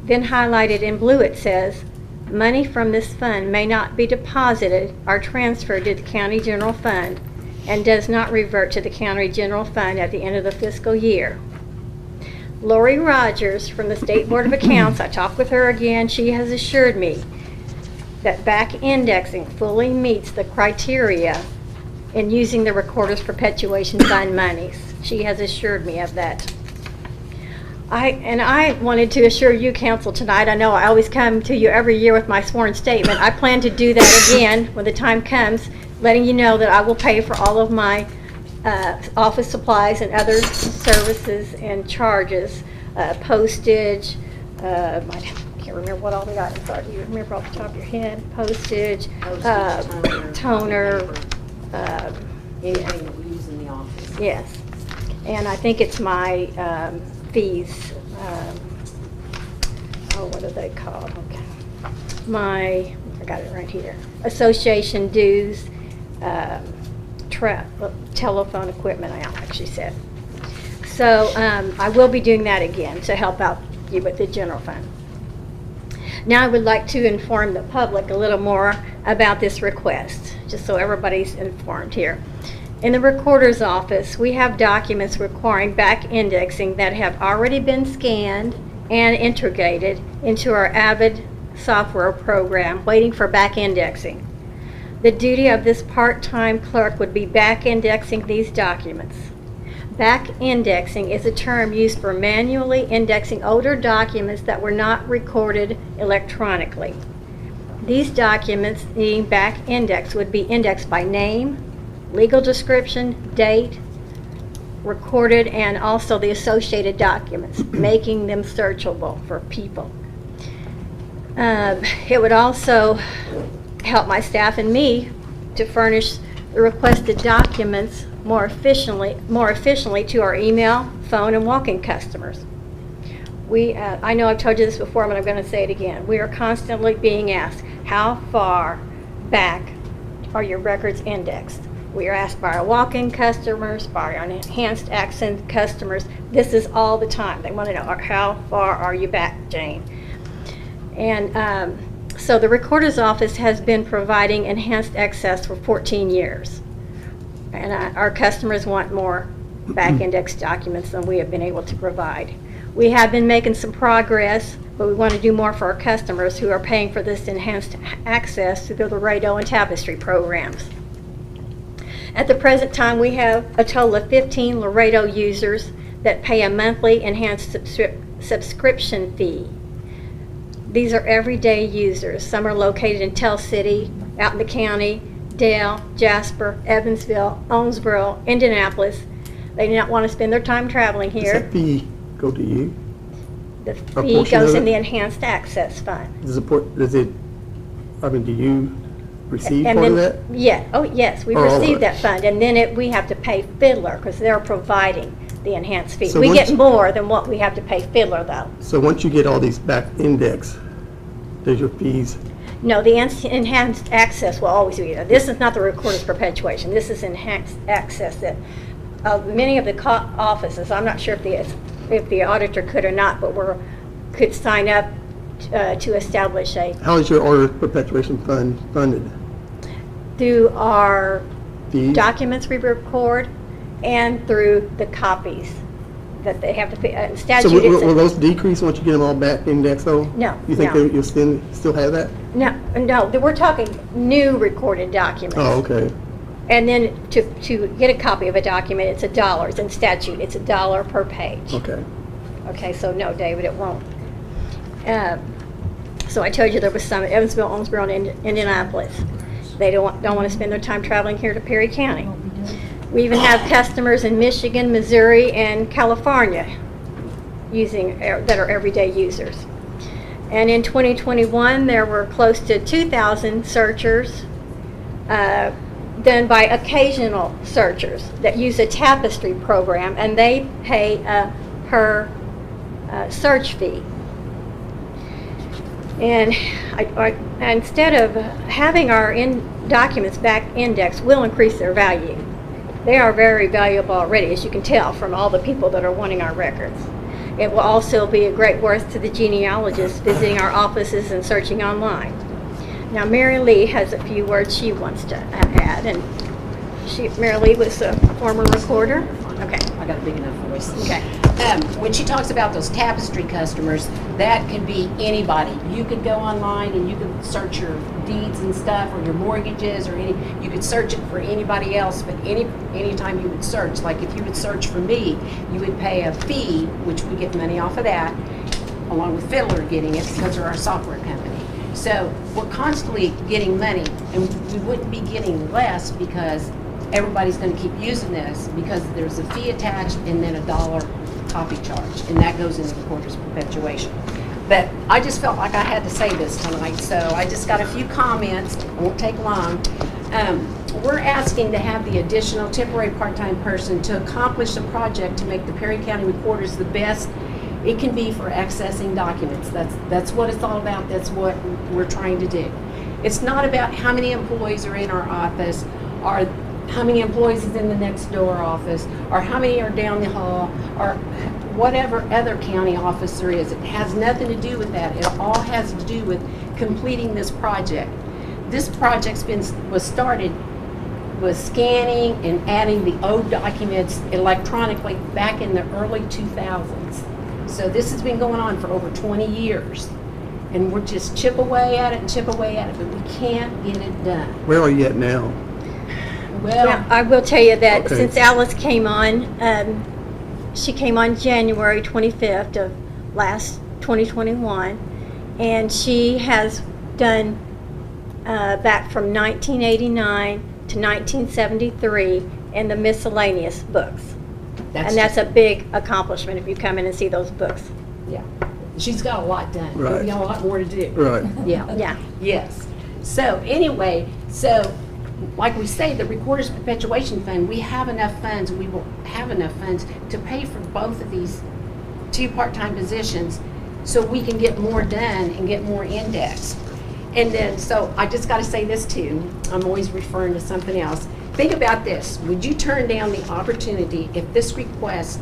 Then highlighted in blue it says, money from this fund may not be deposited or transferred to the county general fund and does not revert to the county general fund at the end of the fiscal year. Lori Rogers from the State Board of Accounts, I talked with her again, she has assured me that back indexing fully meets the criteria in using the Recorder's Perpetuation Fund monies. She has assured me of that. I wanted to assure you, council, tonight, I know I always come to you every year with my sworn statement. I plan to do that again when the time comes, letting you know that I will pay for all of my office supplies and other services and charges, postage, I can't remember what all we got. Do you remember off the top of your head? Postage, toner. Anything that we use in the office. Yes. And I think it's my fees. What are they called? Okay. I got it right here. Association dues, telephone equipment, I actually said. So I will be doing that again to help out you with the general fund. Now I would like to inform the public a little more about this request, just so everybody's informed here. In the recorder's office, we have documents requiring back indexing that have already been scanned and integrated into our Avid software program, waiting for back indexing. The duty of this part-time clerk would be back indexing these documents. Back indexing is a term used for manually indexing older documents that were not recorded electronically. These documents needing back index would be indexed by name, legal description, date, recorded, and also the associated documents, making them searchable for people. It would also help my staff and me to furnish the requested documents more efficiently to our email, phone, and walk-in customers. I know I've told you this before, but I'm going to say it again. We are constantly being asked, how far back are your records indexed? We are asked by our walk-in customers, by our enhanced access customers. This is all the time. They want to know, how far are you back, Jane? And so the Recorder's Office has been providing enhanced access for 14 years. And our customers want more back index documents than we have been able to provide. We have been making some progress, but we want to do more for our customers who are paying for this enhanced access through the Laredo and Tapestry programs. At the present time, we have a total of 15 Laredo users that pay a monthly enhanced subscription fee. These are everyday users. Some are located in Tell City, out in the county, Dale, Jasper, Evansville, Owensboro, Indianapolis. They do not want to spend their time traveling Does here. that fee go to you? The A fee portion goes of in it? the Enhanced Access Fund. Do you receive And part of then- that? Yeah, oh yes, we Or all of receive it? that fund, and then we have to pay Fiddler because they're providing the enhanced fee. So We once- get more than what we have to pay Fiddler though. So once you get all these back index, does your fees, No, the enhanced access will always be there. This is not the recorder's perpetuation. This is enhanced access that many of the offices, I'm not sure if the auditor could or not, but could sign up to establish how is your order perpetuation fund funded? through our Fees? documents we record and through the copies that they have to pay. So Statute, will those decrease once you get them all back indexed though? No, You think no. you'll still have that? no, we're talking new recorded documents. Oh, okay. And then to get a copy of a document, it's $1. It's in statute. It's $1 per page. Okay. Okay, so no, David, it won't. So I told you there was some at Evansville, Owensboro, and Indianapolis. They don't want to spend their time traveling here to Perry County. We even have customers in Michigan, Missouri, and California that are everyday users. And in 2021, there were close to 2,000 searchers done by occasional searchers that use a Tapestry program, and they pay a per search fee. And instead of having our documents back indexed will increase their value. They are very valuable already, as you can tell from all the people that are wanting our records. It will also be a great worth to the genealogists visiting our offices and searching online. Now, Mary Lee has a few words she wants to add, and Mary Lee was a former recorder. Okay. I got a big enough voice. Okay. When she talks about those Tapestry customers, that can be anybody. You could go online and you could search your deeds and stuff, or your mortgages, or you could search it for anybody else, but anytime you would search, like if you would search for me, you would pay a fee, which we get money off of that, along with Fiddler getting it because they're our software company. So we're constantly getting money, and we wouldn't be getting less because everybody's going to keep using this, because there's a fee attached and then $1 copy charge, and that goes into the recorder's perpetuation. But I just felt like I had to say this tonight, so I just got a few comments. It won't take long. We're asking to have the additional temporary part-time person to accomplish the project to make the Perry County Recorders the best it can be for accessing documents. That's what it's all about. That's what we're trying to do. It's not about how many employees are in our office, or how many employees is in the next door office, or how many are down the hall, or whatever other county office there is. It has nothing to do with that. It all has to do with completing this project. This project's was started with scanning and adding the old documents electronically back in the early 2000s. So this has been going on for over 20 years. And we're just chip away at it and chip away at it, but we can't get it done. Where are you at now? Well, I will tell you that Okay. since Alice came on, she came on January 25th of last 2021, and she has done back from 1989 to 1973 in the miscellaneous books. And that's a big accomplishment if you come in and see those books. Yeah. She's got a lot done. Right. We've got a lot more to do. Right. Yeah. Yeah. Yes. So anyway, like we say, the Recorder's Perpetuation Fund, we have enough funds, we will have enough funds to pay for both of these 2 part-time positions so we can get more done and get more indexed. And then, so I just got to say this too, I'm always referring to something else. Think about this, would you turn down the opportunity if this request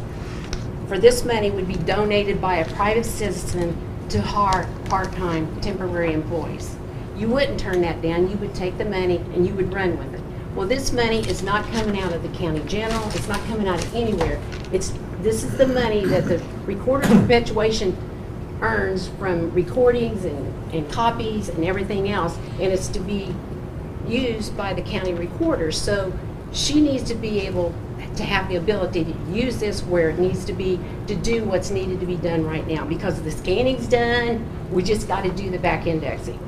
for this money would be donated by a private citizen to hire part-time temporary employees? You wouldn't turn that down. You would take the money and you would run with it. Well, this money is not coming out of the county general. It's not coming out of anywhere. This is the money that the Recorder's Perpetuation earns from recordings and copies and everything else, and it's to be used by the county recorder. So she needs to be able to have the ability to use this where it needs to be, to do what's needed to be done right now. Because the scanning's done, we just got to do the back indexing.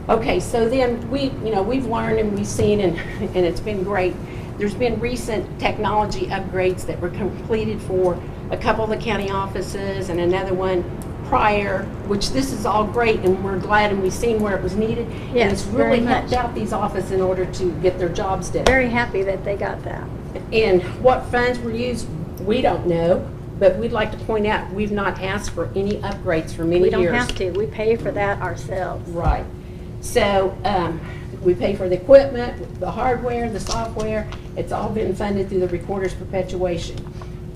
Okay, so then we've learned and we've seen, and it's been great. There's been recent technology upgrades that were completed for a couple of the county offices and another one prior, which this is all great, and we're glad, and we've seen where it was needed. Yes, and it's really very helped much. out these offices in order to get their jobs done. Very happy that they got that. And what funds were used, we don't know, but we'd like to point out, we've not asked for any upgrades for many We years. don't have to. We pay for that ourselves. Right. So, we pay for the equipment, the hardware, the software. It's all been funded through the Recorder's Perpetuation.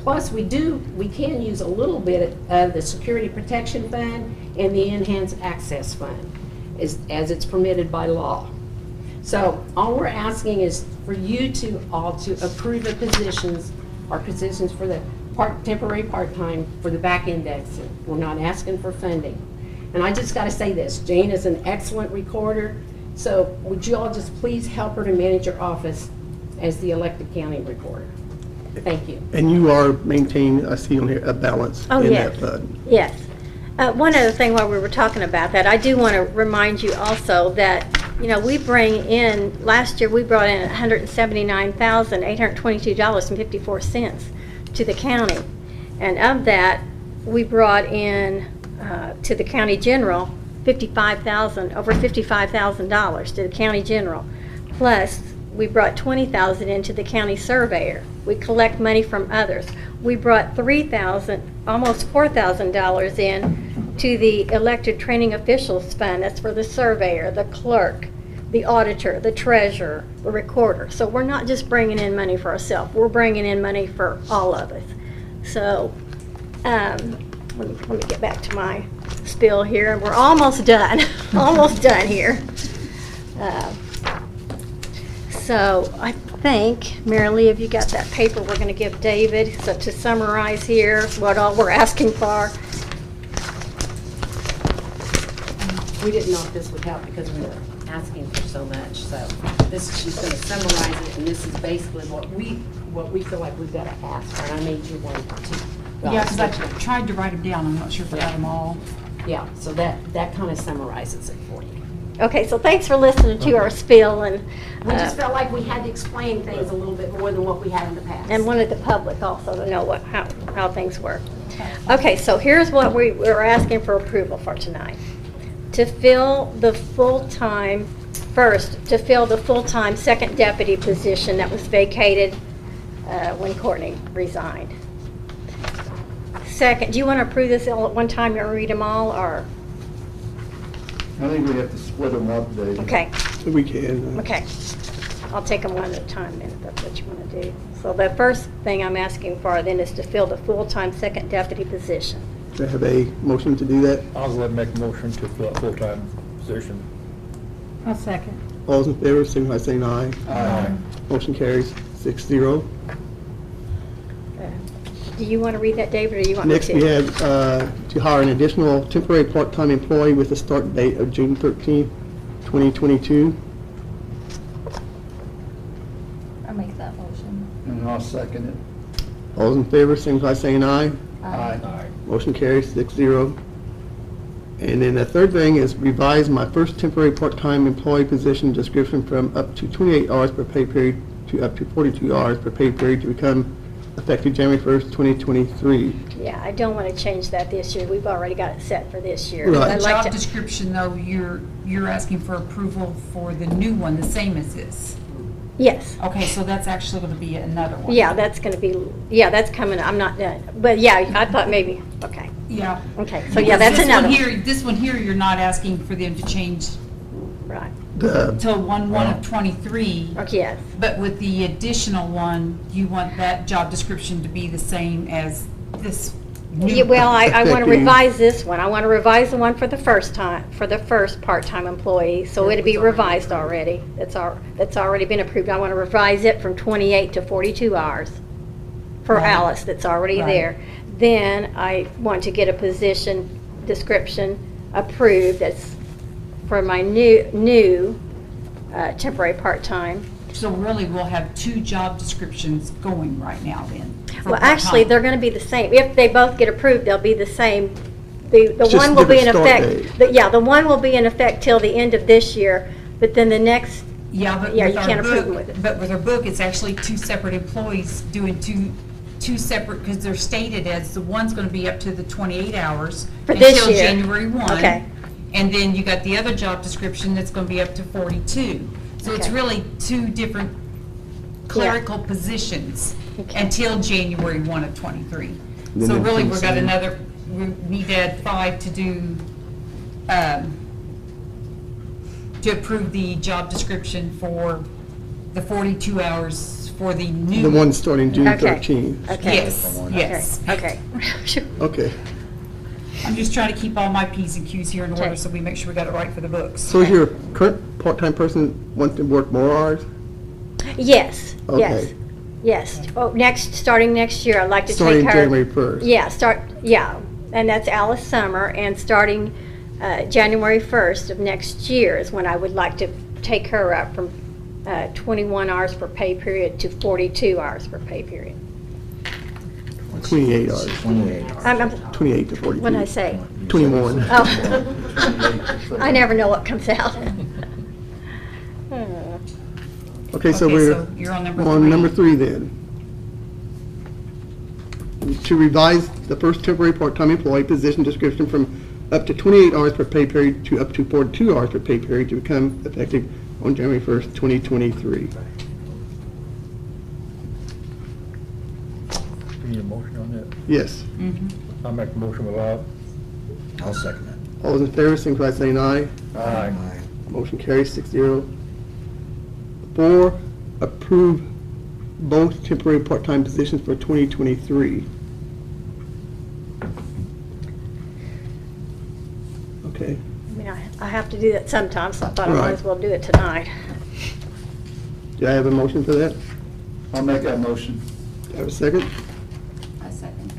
Plus, we can use a little bit of the Security Protection Fund and the Enhanced Access Fund, as it's permitted by law. So, all we're asking is for you to approve the positions, or positions for the temporary part-time for the back indexing. We're not asking for funding. And I just got to say this, Jane is an excellent recorder, so would you all just please help her to manage her office as the elected county recorder? Thank you. And you are maintaining, I see on here, a balance Oh, in yes. that fund. Yes. One other thing while we were talking about that, I do want to remind you also that, we bring in, last year we brought in $179,822.54 to the county. And of that, we brought in to the county general over $55,000 to the county general. Plus, we brought $20,000 into the county surveyor. We collect money from others. We brought $3,000, almost $4,000 in to the elected training officials fund. That's for the surveyor, the clerk, the auditor, the treasurer, the recorder. So we're not just bringing in money for ourselves. We're bringing in money for all of us. So let me get back to my spiel here. We're almost done. Almost done here. So I think, Mary Lee, have you got that paper we're going to give David? So to summarize here, what all we're asking for. We didn't know if this would help because we were asking for so much, so she's going to summarize it, and this is basically what we feel like we've got to ask for, and I made you one too. Yeah, because I tried to write them down. I'm not sure if I got them all. Yeah, so that kind of summarizes it for you. Okay, so thanks for listening to our spiel, and We just felt like we had to explain things a little bit more than what we had in the past. and wanted the public also to know how things work. Okay, so here's what we're asking for approval for tonight. To fill the full-time second deputy position that was vacated when Courtney resigned. Second, do you want to approve this all at one time and read them all, or? I think we have to split them up, Dave. Okay. We can. Okay. I'll take them one at a time then, if that's what you want to do. So the first thing I'm asking for then is to fill the full-time second deputy position. Do I have a motion to do that? I'll go ahead and make a motion to fill a full-time position. I'll second. All those in favor, signify by saying aye. Aye. Motion carries 6-0. do you want to read that, David, or do you want me Next, to? we have to hire an additional temporary part-time employee with a start date of June 13th, 2022. I'll make that motion. And I'll second it. All those in favor, signify by saying aye. Aye. Motion carries 6-0. And then the third thing is revise my first temporary part-time employee position description from up to 28 hours per pay period to up to 42 hours per pay period to become effective January 1st, 2023. Yeah, I don't want to change that this year. We've already got it set for this year. Right. I'd The like job to- description, though, you're asking for approval for the new one, the same as this. Yes. Okay, so that's actually going to be another one. Yeah, that's going to be, yeah, that's coming, I'm not done. But yeah, I thought maybe, okay. Yeah. Okay, so yeah, that's Because another one. This one here, you're not asking for them to change Right. till 1/1 of '23. Okay, yes. But with the additional one, you want that job description to be the same as this new. Yeah, well, I want to Effective. revise this one. I want to revise the one for the first time, for the first part-time employee, so it'll be revised already. That's already been approved. I want to revise it from 28 to 42 hours for Right. Alice, that's already Right. there. Then I want to get a position description approved that's for my new temporary part-time. So really, we'll have two job descriptions going right now then. for Well, actually, part-time. they're going to be the same. If they both get approved, they'll be the same. The Just one will be in different start effect, yeah, the one will be in effect till the end of this year, but then the next, Yeah, but yeah, with you our can't approve them book, with it. but with our book, it's actually two separate employees doing two separate, because they're stated as the one's going to be up to the 28 hours For this until year. January 1. Okay. And then you got the other job description that's going to be up to 42. So it's Okay. really two different clerical positions Okay. until January 1 of '23. Then So they'll really, be we've the got same. another, we need to add 5 to do, to approve the job description for the 42 hours for the new. The one starting June Okay. 13th. Okay. Yes, yes. Okay. Okay. I'm just trying to keep all my Ps and Qs here in order Okay. so we make sure we got it right for the books. So is your current part-time person want to work more hours? Yes, yes, Okay. yes. Oh, starting next year, I'd like to take her. Starting January 1st. Yeah, and that's Alice Summer, and starting January 1st of next year is when I would like to take her up from 21 hours per pay period to 42 hours per pay period. 28 hours. 28 hours. I'm 28 to 42. What did I say? 21. Oh. I never know what comes out. Okay, so Okay, we're so you're on number on 3. number 3 then. To revise the first temporary part-time employee position description from up to 28 hours per pay period to up to 42 hours per pay period to become effective on January 1st, 2023. We need a motion on that. Yes. I'll make a motion with Bob. I'll second that. All those in favor, signify by saying aye. Aye. Motion carries 6-0. 4, approve both temporary part-time positions for 2023. Okay. I mean, I have to do that sometimes, so I thought I might Right. as well do it tonight. Do I have a motion for that? I'll make that motion. Do I have a second? I second.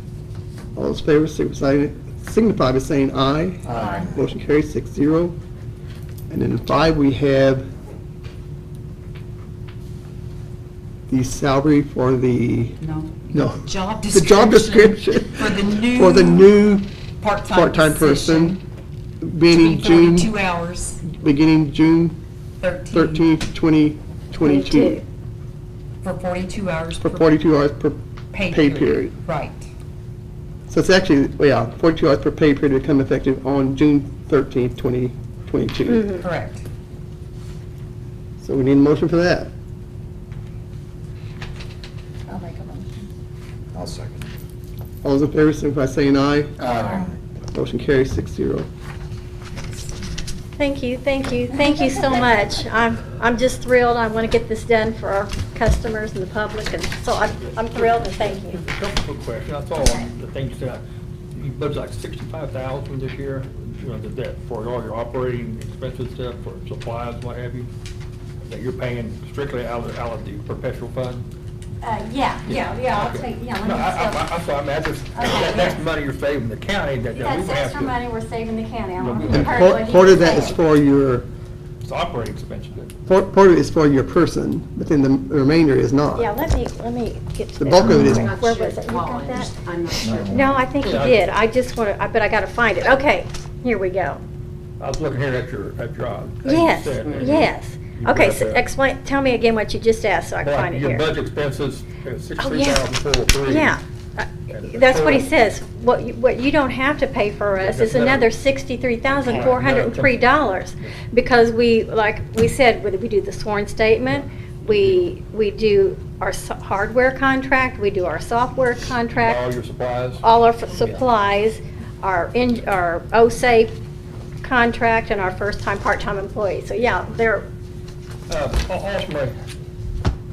All those in favor signify by saying aye. Aye. Motion carries 6-0. And then 5, we have the salary for the, no. Job The job description. For the new. For the new part-time part-time position person, beginning to be 42 June, hours, beginning June 13. 13th, 2022. For 42 hours. For 42 hours per pay period. Right. So it's actually, 42 hours per pay period to become effective on June 13th, 2022. Correct. So we need a motion for that. I'll make a motion. I'll second. All those in favor, signify by saying aye. Aye. Motion carries 6-0. Thank you so much. I'm just thrilled. I want to get this done for our customers and the public, and so I'm thrilled and thank you. A couple quick questions. I saw the things that, you budgeted like 65,000 this year, that for all your operating expenses stuff, for supplies, what have you, that you're paying strictly out of the perpetual fund? Yeah, I'll Okay. take, yeah, No, let me. I'm sorry, I mean, I just, Okay, that's yeah. money you're saving the county that we That's have extra to. money we're saving the county. I don't know if And you heard Part what he part of was that is saying. for your, It's operating expenses. part of it is for your person, but then the remainder is not. Yeah, let me get to The that. bulk of it is- Where I'm was not it? sure You it's got falling. that? I'm not sure. No, I think you Yeah, did. I just want to, but I got to find it. Okay, here we go. I was looking here at your thing you Yes, said, and yes. you Okay, got so that. explain, tell me again what you just asked so I can Well, find it your here. budget expenses, Oh, yeah. 63,403. Yeah, that's what he says. What you don't have to pay for us is That's another another- $63,403. Because we, like we said, whether we do the sworn statement, we do our hardware contract, we do our software contract. All your supplies. All our supplies, our OSAP contract, and our first-time, part-time employees. So, yeah, they're, Ultimately,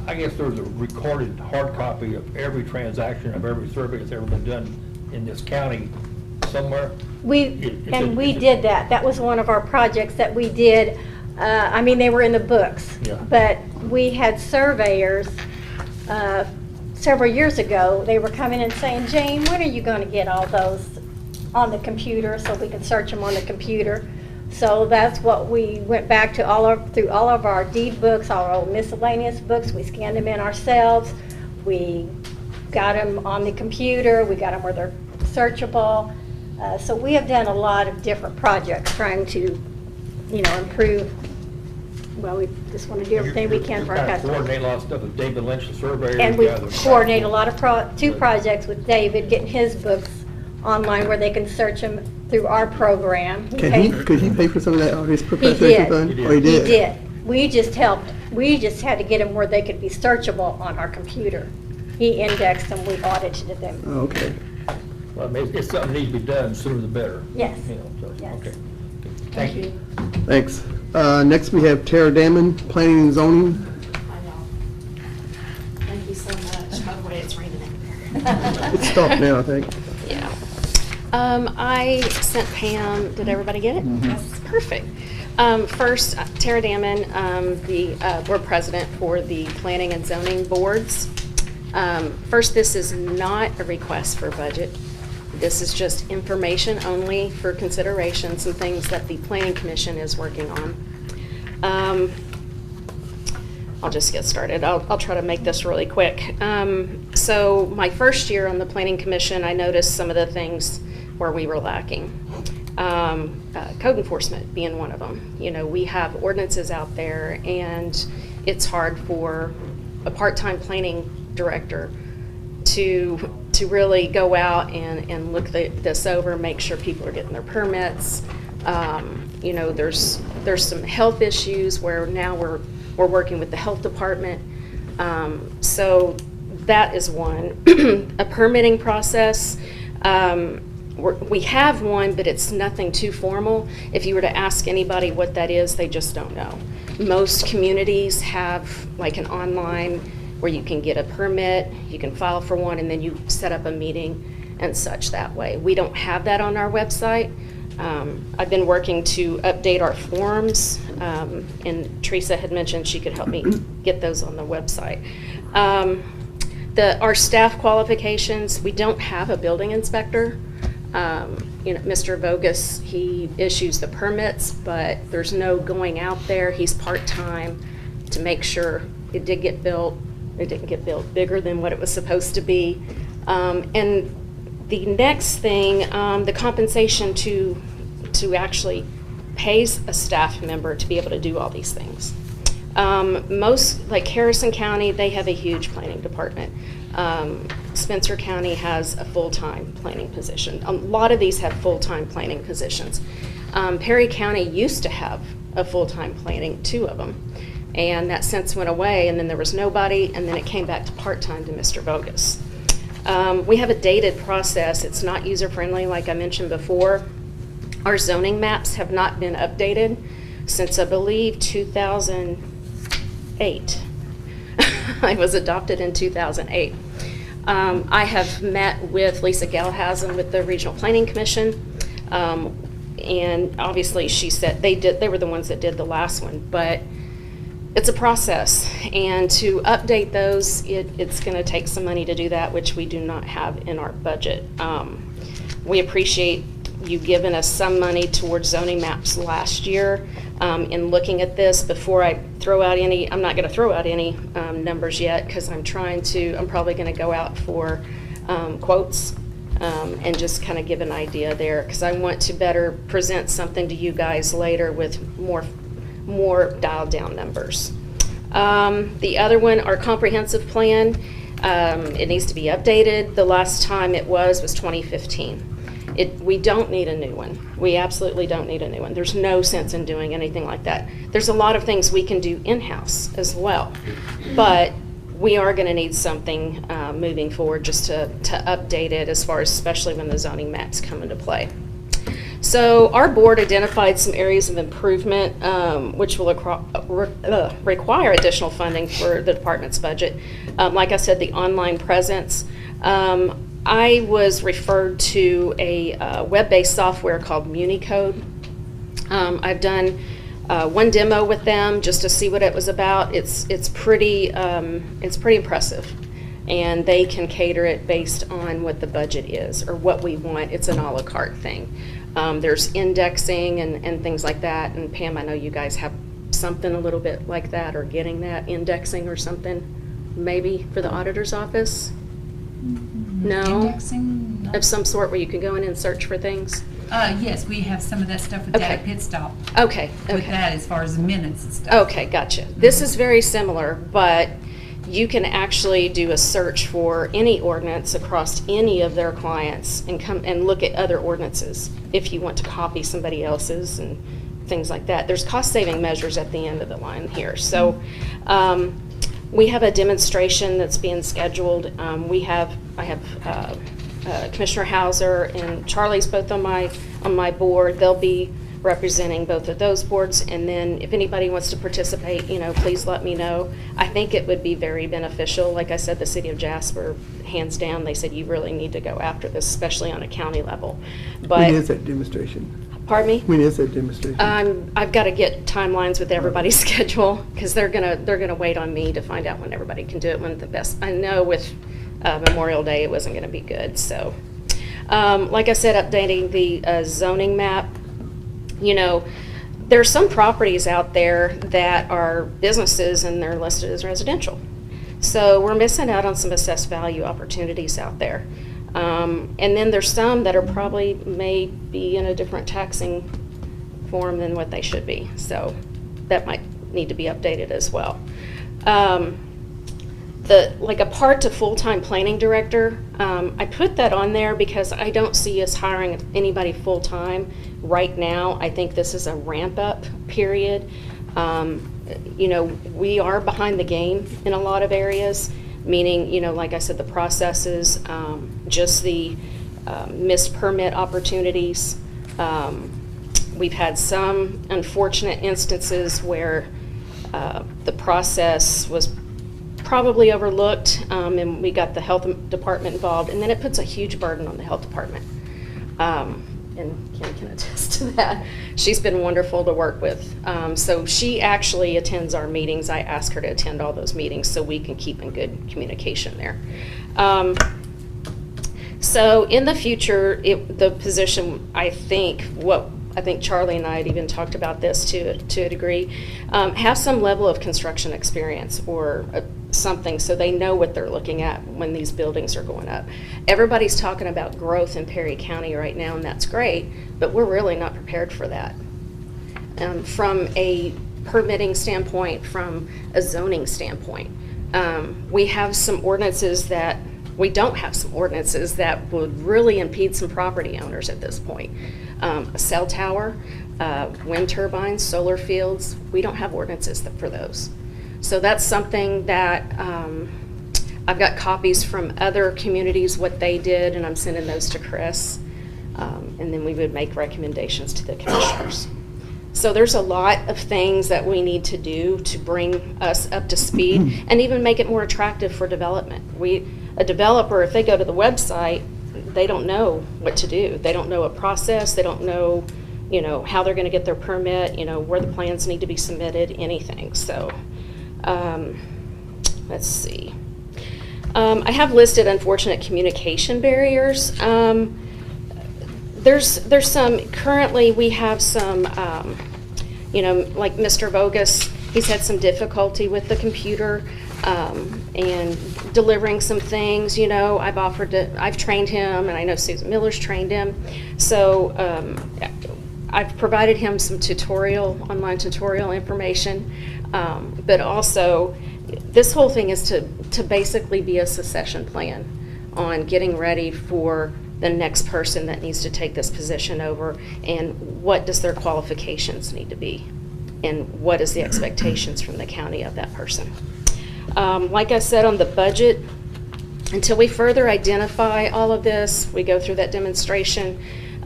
I guess there's a recorded hard copy of every transaction of every survey that's ever been done in this county somewhere. and we did that. That was one of our projects that we did. I mean, they were in the books. Yeah. But we had surveyors, several years ago, they were coming and saying, Jane, when are you going to get all those on the computer so we can search them on the computer? So that's what we went back to through all of our deed books, our old miscellaneous books. We scanned them in ourselves. We got them on the computer. We got them where they're searchable. So we have done a lot of different projects trying to, improve. Well, we just want to do everything we can for our You customers. coordinate a lot of stuff with David Lynch, the surveyor. And we you got the- coordinate a lot of two projects with David, getting his books online where they can search them through our program. Could he pay for some of that out of his He perpetuation did. fund? He did. Oh, he did? He did. We just helped. We just had to get them where they could be searchable on our computer. He indexed them, we audited them. Oh, okay. Well, I mean, it's something that needs to be done sooner the better. Yes. So, Yes. okay. Thank you. Thanks. Next, we have Tara Damon, Planning and Zoning. I know. Thank you so much. By the way, it's raining It's stopped now, I think. Yeah. I sent Pam, did everybody get it? Yes. Perfect. First, Tara Damon, the board president for the Planning and Zoning Boards. First, this is not a request for budget. This is just information only for consideration, some things that the Planning Commission is working on. I'll just get started. I'll try to make this really quick. So my first year on the Planning Commission, I noticed some of the things where we were lacking. Code enforcement being one of them. We have ordinances out there, and it's hard for a part-time planning director to really go out and look this over, make sure people are getting their permits. There's some health issues where now we're working with the health department. So that is one. A permitting process. We have one, but it's nothing too formal. If you were to ask anybody what that is, they just don't know. Most communities have like an online where you can get a permit, you can file for one, and then you set up a meeting and such that way. We don't have that on our website. I've been working to update our forms, and Teresa had mentioned she could help me get those on the website. Our staff qualifications, we don't have a building inspector. Mr. Vogus, he issues the permits, but there's no going out there. He's part-time to make sure it did get built. It didn't get built bigger than what it was supposed to be. And the next thing, the compensation to actually pay a staff member to be able to do all these things. Most, like Harrison County, they have a huge planning department. Spencer County has a full-time planning position. A lot of these have full-time planning positions. Perry County used to have a full-time planning, 2 of them. And that since went away, and then there was nobody, and then it came back to part-time to Mr. Vogus. We have a dated process. It's not user-friendly, like I mentioned before. Our zoning maps have not been updated since, I believe, 2008. I was adopted in 2008. I have met with Lisa Galhazen with the Regional Planning Commission, and obviously she said they were the ones that did the last one, but it's a process, and to update those, it's going to take some money to do that, which we do not have in our budget. We appreciate you giving us some money towards zoning maps last year. In looking at this, before I throw out any, I'm not going to throw out any numbers yet, because I'm probably going to go out for quotes and just kind of give an idea there, because I want to better present something to you guys later with more dialed down numbers. The other one, our comprehensive plan, it needs to be updated. The last time it was 2015. We don't need a new one. We absolutely don't need a new one. There's no sense in doing anything like that. There's a lot of things we can do in-house as well, but we are going to need something moving forward just to update it, as far as especially when the zoning maps come into play. So our board identified some areas of improvement which will require additional funding for the department's budget. Like I said, the online presence. I was referred to a web-based software called MuniCode. I've done one demo with them just to see what it was about. It's pretty impressive, and they can cater it based on what the budget is or what we want. It's an a la carte thing. There's indexing and things like that. And Pam, I know you guys have something a little bit like that, or getting that indexing or something, maybe for the auditor's office. No? Indexing? Of some sort where you can go in and search for things? Yes, we have some of that stuff with Data Pit Stop. Okay. With that, as far as the minutes and stuff. Okay, gotcha. This is very similar, but you can actually do a search for any ordinance across any of their clients and come and look at other ordinances if you want to copy somebody else's and things like that. There's cost-saving measures at the end of the line here. So we have a demonstration that's being scheduled. I have Commissioner Hauser and Charlie's both on my board. They'll be representing both of those boards, and then if anybody wants to participate, please let me know. I think it would be very beneficial. Like I said, the city of Jasper, hands down, they said you really need to go after this, especially on a county level. But when is that demonstration? Pardon me? When is that demonstration? I've got to get timelines with everybody's schedule, because they're gonna wait on me to find out when everybody can do it. When the best, I know with Memorial Day it wasn't going to be good. So, like I said, updating the zoning map. There's some properties out there that are businesses and they're listed as residential. So we're missing out on some assessed value opportunities out there. And then there's some that are probably may be in a different taxing form than what they should be. So that might need to be updated as well. Like a part to full-time planning director, I put that on there because I don't see us hiring anybody full-time right now. I think this is a ramp-up period. We are behind the game in a lot of areas, meaning, like I said, the processes, just the missed permit opportunities. We've had some unfortunate instances where the process was probably overlooked, and we got the health department involved, and then it puts a huge burden on the health department. And Kim can attest to that. She's been wonderful to work with. So she actually attends our meetings. I ask her to attend all those meetings so we can keep in good communication there. So in the future, the position, I think Charlie and I had even talked about this to a degree, have some level of construction experience or something so they know what they're looking at when these buildings are going up. Everybody's talking about growth in Perry County right now, and that's great, but we're really not prepared for that. From a permitting standpoint, from a zoning standpoint, we have some ordinances that we don't have some ordinances that would really impede some property owners at this point. A cell tower, wind turbines, solar fields, we don't have ordinances for those. So that's something that I've got copies from other communities, what they did, and I'm sending those to Chris. And then we would make recommendations to the commissioners. So there's a lot of things that we need to do to bring us up to speed and even make it more attractive for development. A developer, if they go to the website, they don't know what to do. They don't know a process. They don't know, how they're going to get their permit, where the plans need to be submitted, anything. So Let's see. I have listed unfortunate communication barriers. There's some, currently we have some, like Mr. Vogus, he's had some difficulty with the computer and delivering some things. I've trained him, and I know Susan Miller's trained him. So I've provided him some online tutorial information, but also this whole thing is to basically be a succession plan on getting ready for the next person that needs to take this position over, and what does their qualifications need to be, and what is the expectations from the county of that person. Like I said, on the budget, until we further identify all of this, we go through that demonstration,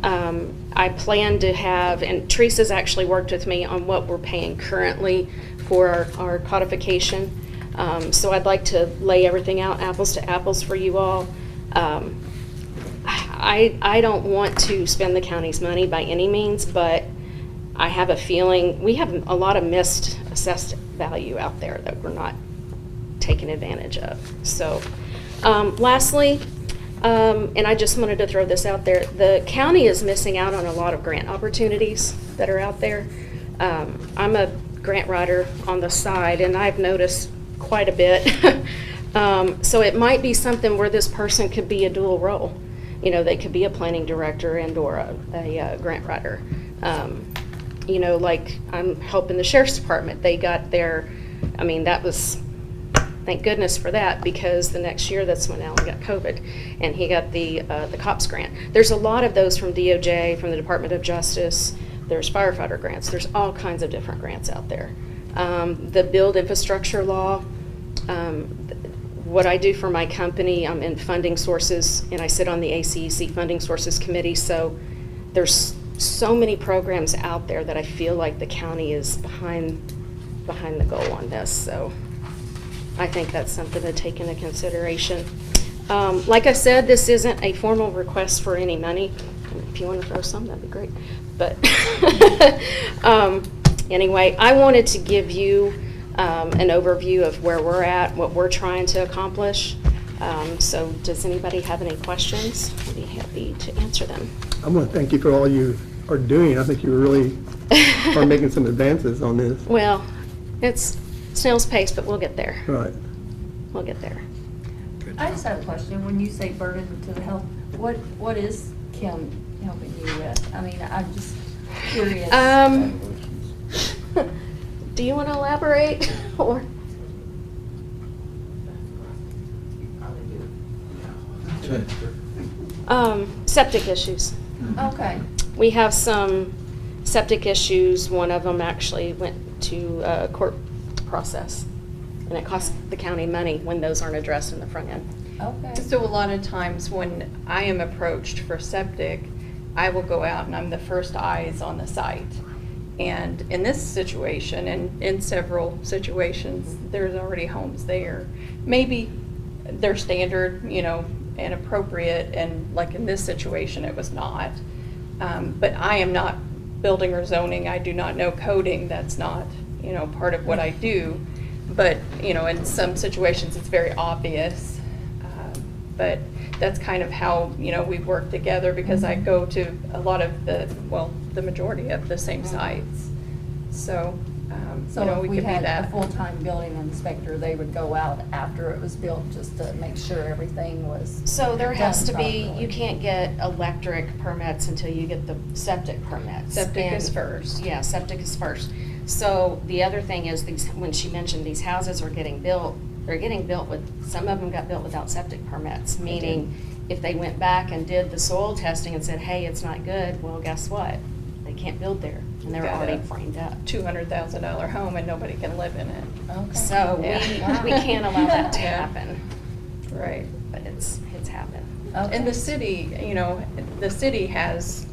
I plan to have, and Teresa's actually worked with me on what we're paying currently for our codification. So I'd like to lay everything out apples to apples for you all. I don't want to spend the county's money by any means, but I have a feeling we have a lot of missed assessed value out there that we're not taking advantage of. So lastly, and I just wanted to throw this out there, the county is missing out on a lot of grant opportunities that are out there. I'm a grant writer on the side, and I've noticed quite a bit. So it might be something where this person could be a dual role. They could be a planning director and or a grant writer. Like I'm helping the sheriff's department. They got their, that was, thank goodness for that, because the next year that's when Alan got COVID, and he got the COPS grant. There's a lot of those from DOJ, from the Department of Justice. There's firefighter grants. There's all kinds of different grants out there. The Build Infrastructure Law, what I do for my company, I'm in funding sources, and I sit on the ACEC Funding Sources Committee, so there's so many programs out there that I feel like the county is behind the goal on this, so I think that's something to take into consideration. Like I said, this isn't a formal request for any money. If you want to throw some, that'd be great. But anyway, I wanted to give you an overview of where we're at, what we're trying to accomplish. So does anybody have any questions? I'd be happy to answer them. I want to thank you for all you are doing. I think you really are making some advances on this. Well, it's snail's pace, but we'll get there. Right. We'll get there. I just have a question. When you say burden to the health, what is Kim helping you with? I'm just curious. Do you want to elaborate? Or septic issues. Okay. We have some septic issues. One of them actually went to a court process, and it costs the county money when those aren't addressed in the front end. Okay. So a lot of times when I am approached for septic, I will go out and I'm the first eyes on the site. And in this situation, and in several situations, there's already homes there. Maybe they're standard, and appropriate, and like in this situation, it was not. But I am not building or zoning. I do not know coding. That's not, part of what I do. But, in some situations, it's very obvious. But that's kind of how, we work together, because I go to a lot of the majority of the same sites. So, So we if we could be had a that. full-time building inspector, they would go out after it was built just to make sure everything was. So there has to done be, properly. you can't get electric permits until you get the septic permits. Septic is first. Yeah, septic is first. So the other thing is, when she mentioned these houses are getting built, they're getting built with, some of them got built without septic permits, meaning if they went back and did the soil testing and said, hey, it's not good, well, guess what? They can't build there, and they're Got already a $framed up. $200,000 home and nobody can live in it. Okay. So Yeah. we can't allow that to Yeah. happen, Right. but it's happened. Okay. And the city, the city has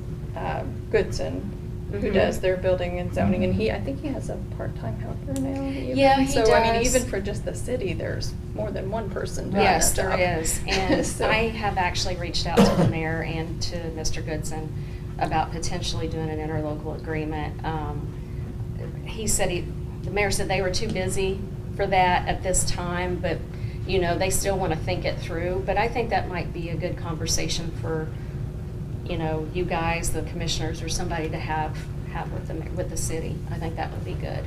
Goodson, who Mhm. does their building and zoning, and I think he has a part-time helper now. even. Yeah, he So, does. even for just the city, there's more than one person doing Yes, that there job. is. And So- I have actually reached out to the mayor and to Mr. Goodson about potentially doing an interlocal agreement. The mayor said they were too busy for that at this time, but, you know, they still want to think it through. But I think that might be a good conversation for, you know, you guys, the commissioners, or somebody to have with the city. I think that would be good.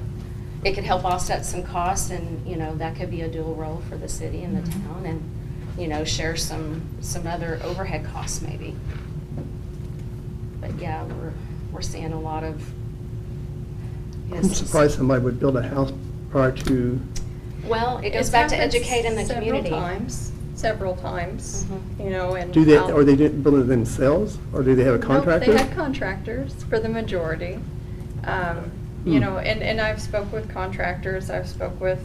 It could help offset some costs, and, you know, that could be a dual role for the city and the town, and, you know, share some other overhead costs maybe. But yeah, we're seeing a lot of. I'm surprised somebody would build a house prior to. Well, it goes It's back to happened educating the community. Several times, you know, and. Do they, or they didn't build it themselves, or do they have a contractor? Nope, they had contractors for the majority. You know, and I've spoke with contractors, I've spoke with,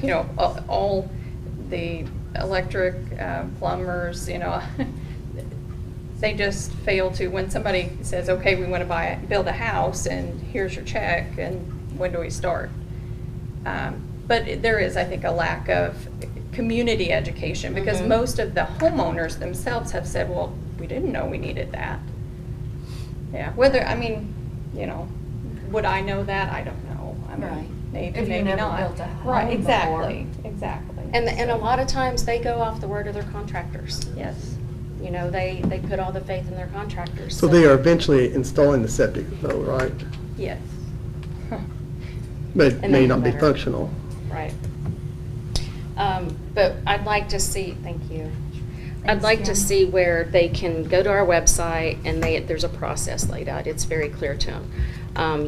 you know, all the electric, plumbers, you know. They just fail to, when somebody says, okay, we want to build a house, and here's your check, and when do we start? But there is, I think, a lack of community education, because most of the homeowners themselves have said, well, we didn't know we needed that. Yeah, whether, I mean, you know, would I know that? I don't know. I mean, Right. maybe, If you maybe never not. built a home Right, before. exactly. And a lot of times they go off the word of their contractors. Yes. You know, they put all the faith in their contractors. So they are eventually installing the septic though, right? Yes. But it And may then not be better. functional. Right. But I'd like to see, thank you. I'd like to see where they can go to our website, and there's a process laid out. It's very clear to them.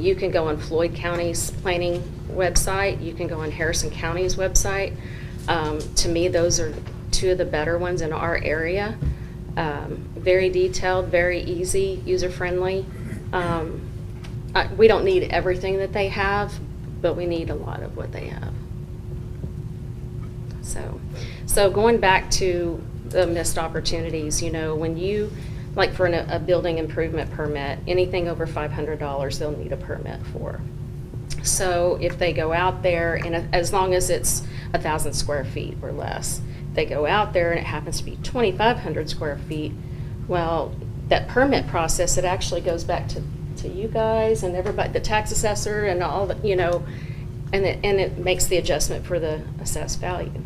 You can go on Floyd County's planning website. You can go on Harrison County's website. To me, those are two of the better ones in our area. Very detailed, very easy, user-friendly. We don't need everything that they have, but we need a lot of what they have. So going back to the missed opportunities, you know, when you, like for a building improvement permit, anything over $500 they'll need a permit for. So if they go out there, and as long as it's 1,000 square feet or less, they go out there and it happens to be 2,500 square feet, well, that permit process, it actually goes back to you guys and everybody, the tax assessor and all the, you know, and it makes the adjustment for the assessed value.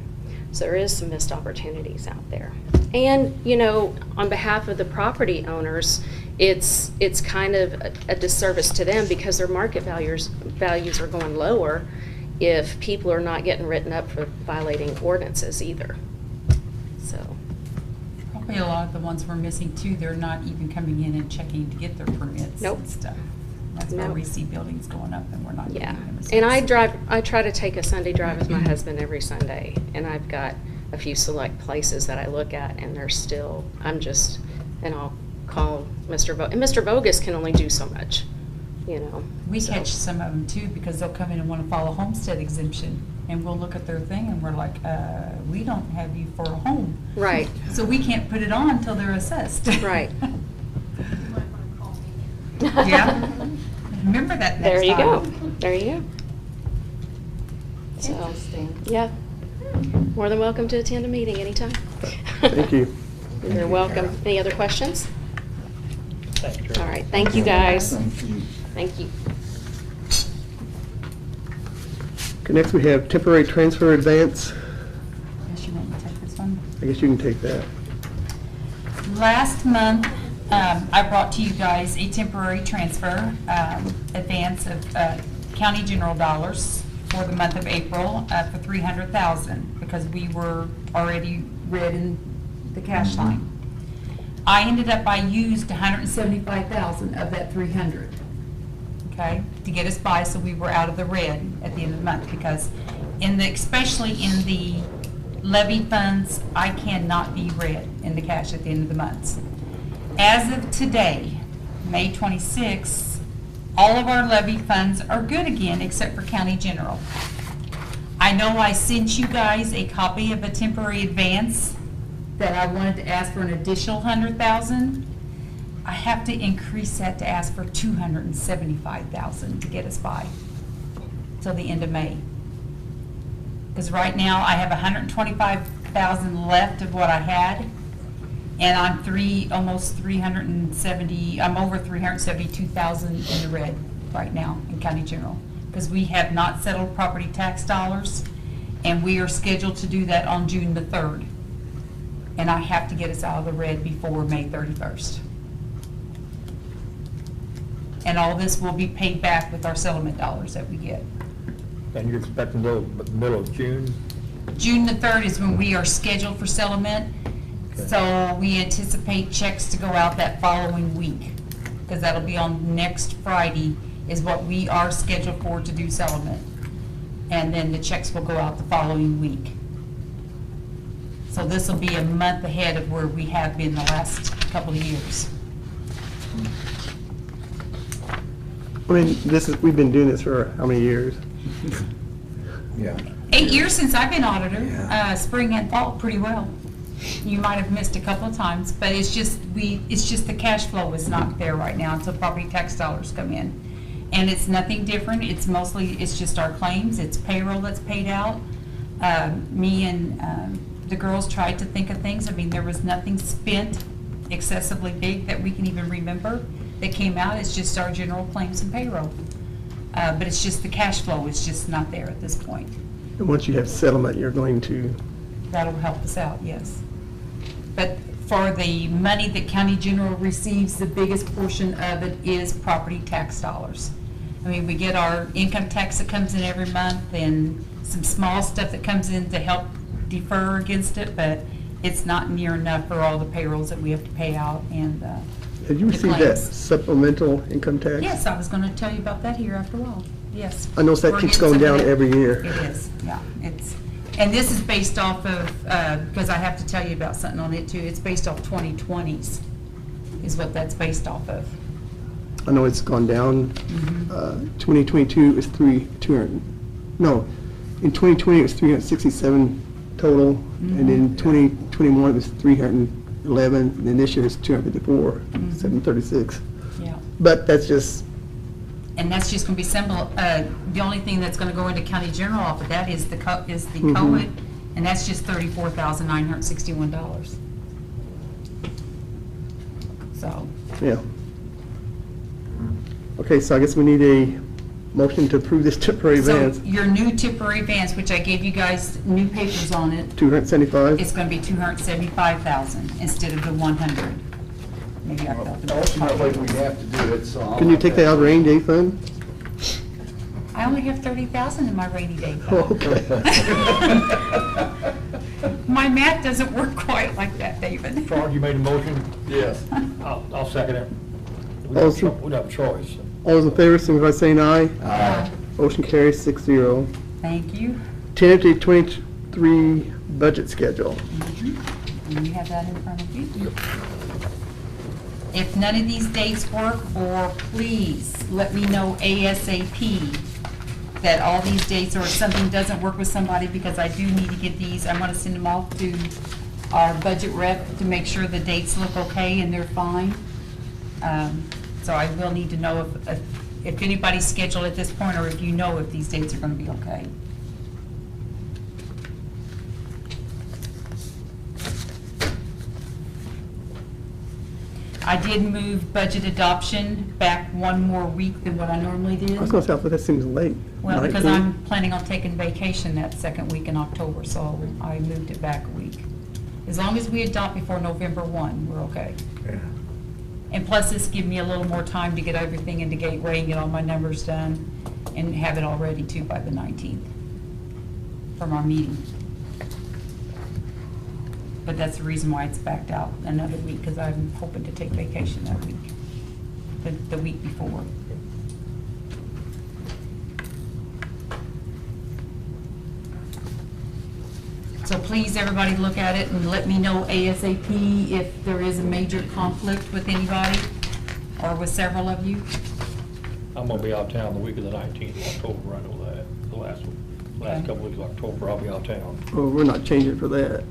So there is some missed opportunities out there. And, you know, on behalf of the property owners, it's kind of a disservice to them, because their market values are going lower if people are not getting written up for violating ordinances either. So. Probably a lot of the ones we're missing too, they're not even coming in and checking to get their permits Nope. and stuff. That's where Nope. we see buildings going up and we're not Yeah, getting them. and I try to take a Sunday drive with my husband every Sunday, and I've got a few select places that I look at, and they're still, and I'll call Mr. Vogus, and Mr. Vogus can only do so much, you know. We so. catch some of them too, because they'll come in and want to file a homestead exemption, and we'll look at their thing and we're like, we don't have you for a home. Right. So we can't put it on until they're assessed. Right. Yeah. Remember that next There you go. time. There you go. So, Interesting. yeah. More than welcome to attend a meeting anytime. Thank you. You're welcome. Any other questions? Thank you. All right, thank you, guys. Thank you. Thank you. Okay, next we have temporary transfer advance. Guess you want me to take this one? I guess you can take that. Last month, I brought to you guys a temporary transfer advance of county general dollars for the month of April for $300,000, because we were already red in the cash line. I used $175,000 of that 300, okay, to get us by, so we were out of the red at the end of the month, because especially in the levy funds, I cannot be red in the cash at the end of the months. As of today, May 26th, all of our levy funds are good again, except for county general. I know I sent you guys a copy of a temporary advance that I wanted to ask for an additional $100,000. I have to increase that to ask for $275,000 to get us by till the end of May. Because right now I have $125,000 left of what I had, and I'm almost 370. I'm over 372,000 in the red right now in county general. because we have not settled property tax dollars, and we are scheduled to do that on June the 3rd. And I have to get us out of the red before May 31st. And all this will be paid back with our settlement dollars that we get. And you're expecting those middle of June? June the 3rd is when we are scheduled for settlement, so we anticipate checks to go out that following week, because that'll be on next Friday is what we are scheduled for to do settlement. And then the checks will go out the following week. So this will be a month ahead of where we have been the last couple of years. I mean, we've been doing this for how many years? Yeah. 8 years since I've been auditor, spring and fall pretty well. You might have missed a couple of times, but it's just the cash flow is not there right now until property tax dollars come in. And it's nothing different, it's just our claims, it's payroll that's paid out. Me and the girls tried to think of things, I mean, there was nothing spent excessively big that we can even remember that came out, it's just our general claims and payroll. But it's just the cash flow is just not there at this point. And once you have settlement, you're going to... That'll help us out, yes. But for the money that county general receives, the biggest portion of it is property tax dollars. I mean, we get our income tax that comes in every month and some small stuff that comes in to help defer against it, but it's not near enough for all the payrolls that we have to pay out and Have you the received that claims. supplemental income tax? Yes, I was going to tell you about that here after a while. Yes. I notice that We're keeps getting going some of down that. every year. It is, yeah. And this is based off of, because I have to tell you about something on it too, it's based off 2020s is what that's based off of. I know it's gone down. 2022 is in 2020 it was 367 total, and in 2021 it was 311, and then this year it's 254, 736. Yeah. But that's just, And that's just going to be simple. The only thing that's going to go into county general off of that is the COVID, and that's just $34,961. So. yeah. Okay, so I guess we need a motion to approve this temporary So advance. your new temporary advance, which I gave you guys new papers on it, 275? it's going to be $275,000 instead of the 100. Maybe I felt the Ultimately, we have to do it, so. Can you take that out of rainy day fund? I only have $30,000 in my rainy day Oh, fund. okay. My math doesn't work quite like that, David. Charles, you made a motion? Yes. I'll second it. We Also- don't have a choice. All those in favor, signify by saying aye. Aye. Motion carries 6-0. Thank you. Tentative 23 budget schedule. And you have that in front of you. If none of these dates work, or please let me know ASAP that all these dates, or if something doesn't work with somebody, because I do need to get these, I'm gonna send them off to our budget rep to make sure the dates look okay and they're fine. So I will need to know if anybody's scheduled at this point, or if you know if these dates are gonna be okay. I did move budget adoption back one more week than what I normally did. I was going to say, but that seems late. Well, because 19? I'm planning on taking vacation that second week in October, so I moved it back a week. As long as we adopt before November 1, we're okay. Yeah. And plus, this gives me a little more time to get everything into Gateway and get all my numbers done and have it all ready too by the 19th from our meeting. But that's the reason why it's backed out another week, because I'm hoping to take vacation that week, the week before. So please, everybody, look at it and let me know ASAP if there is a major conflict with anybody or with several of you. I'm gonna be out of town the week of the 19th of October, I know that. The last Okay. couple weeks of October, I'll be out of town. Oh, we're not changing for that.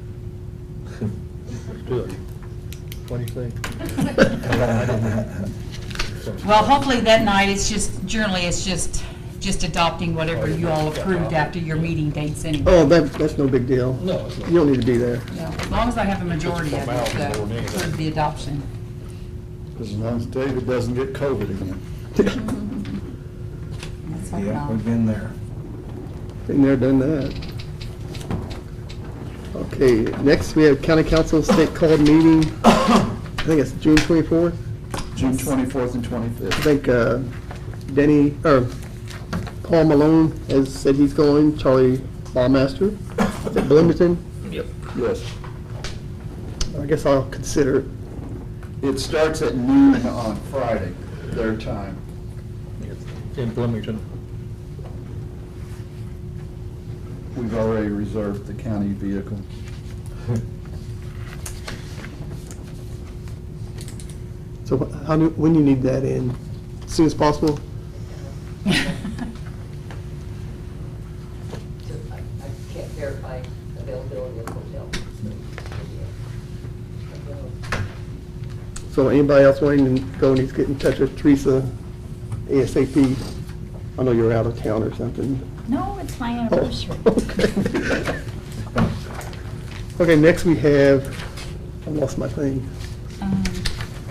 Let's do it. What do you think? Well, hopefully that night, it's just, generally, it's just adopting whatever you all approved after your meeting dates anyway. Oh, that's no big deal. No, it's not. You don't need to be there. Yeah, as long as I have a majority of it Formality to more than anything. approve the adoption. As long as David doesn't get COVID again. That's Let's hope Yeah, not. we've been there. Been there, done that. Okay, next we have county council state called meeting. I think it's June 24th. June 24th and I 25th. think Paul Malone has said he's going, Charlie Ballmaster at Bloomington. Yep. Yes. I guess I'll consider it. It starts at noon on Friday, their time. In Bloomington. We've already reserved the county vehicle. So when do you need that in? As soon as possible? I can't verify availability of hotel. So anybody else wanting to go needs to get in touch with Teresa ASAP. I know you're out of town or something. No, it's my anniversary. Okay. Okay, next we have, I lost my thing. I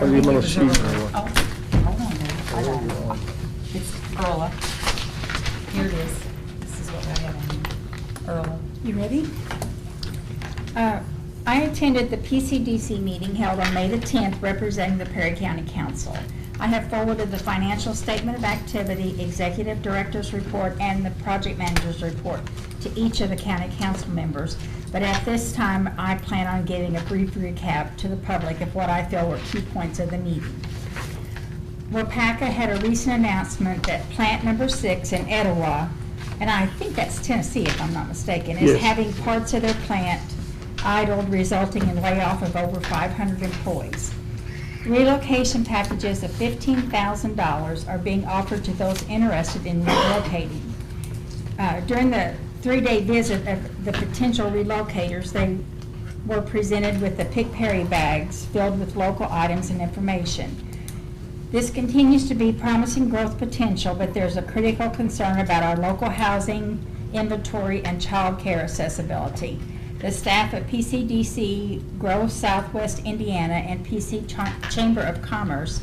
Oh, you think want it a was sheet? earlier. Oh, hold on there. I got it. It's Earla. Here it is. This is what I have on here. Earla. You ready? I attended the PCDC meeting held on May the 10th representing the Perry County Council. I have forwarded the financial statement of activity, executive director's report, and the project manager's report to each of the county council members. But at this time, I plan on giving a brief recap to the public of what I feel were key points of the meeting. WPACA had a recent announcement that plant number 6 in Etowah, and I think that's Tennessee if I'm not mistaken, is Yes. having parts of their plant idled, resulting in layoff of over 500 employees. Relocation packages of $15,000 are being offered to those interested in relocating. During the 3-day visit of the potential relocators, they were presented with the Pick Perry bags filled with local items and information. This continues to be promising growth potential, but there's a critical concern about our local housing inventory and child care accessibility. The staff of PCDC, Grove Southwest Indiana, and PC Chamber of Commerce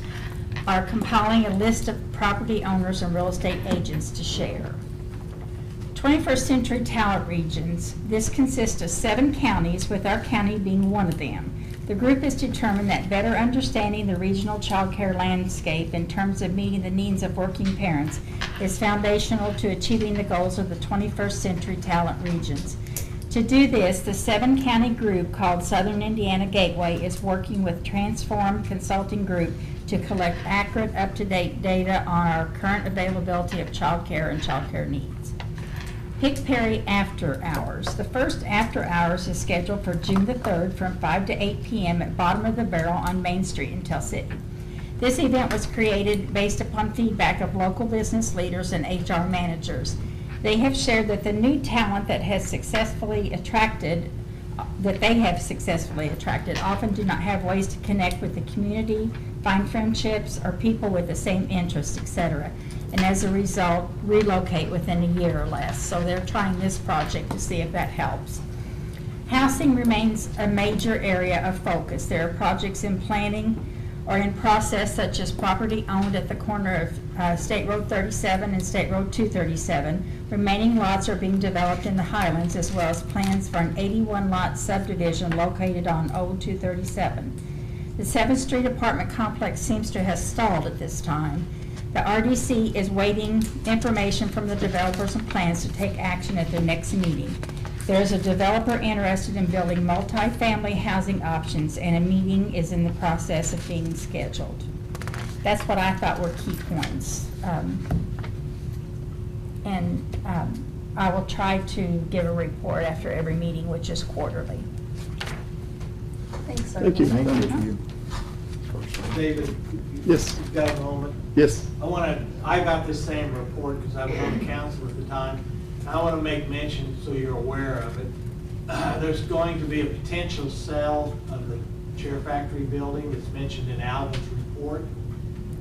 are compiling a list of property owners and real estate agents to share. 21st Century Talent Regions. This consists of 7 counties, with our county being one of them. The group has determined that better understanding the regional child care landscape in terms of meeting the needs of working parents is foundational to achieving the goals of the 21st Century Talent Regions. To do this, the 7-county group called Southern Indiana Gateway is working with Transform Consulting Group to collect accurate, up-to-date data on our current availability of child care and child care needs. Pick Perry After Hours. The first After Hours is scheduled for June the 3rd from 5 to 8 p.m. at Bottom of the Barrel on Main Street in Tell City. This event was created based upon feedback of local business leaders and HR managers. They have shared that the new talent that they have successfully attracted often do not have ways to connect with the community, find friendships, or people with the same interests, etc., and as a result, relocate within a year or less. So they're trying this project to see if that helps. Housing remains a major area of focus. There are projects in planning or in process, such as property owned at the corner of State Road 37 and State Road 237. Remaining lots are being developed in the Highlands, as well as plans for an 81-lot subdivision located on Old 237. The 7th Street apartment complex seems to have stalled at this time. The RDC is waiting information from the developers and plans to take action at their next meeting. There is a developer interested in building multi-family housing options, and a meeting is in the process of being scheduled. That's what I thought were key points. I will try to give a report after every meeting, which is quarterly. Thanks, Thank you. Thank you. David? Yes. You've got a moment? Yes. I got this same report because I was on the council at the time. I want to make mention so you're aware of it. There's going to be a potential sale of the Chair Factory building that's mentioned in Alvin's report.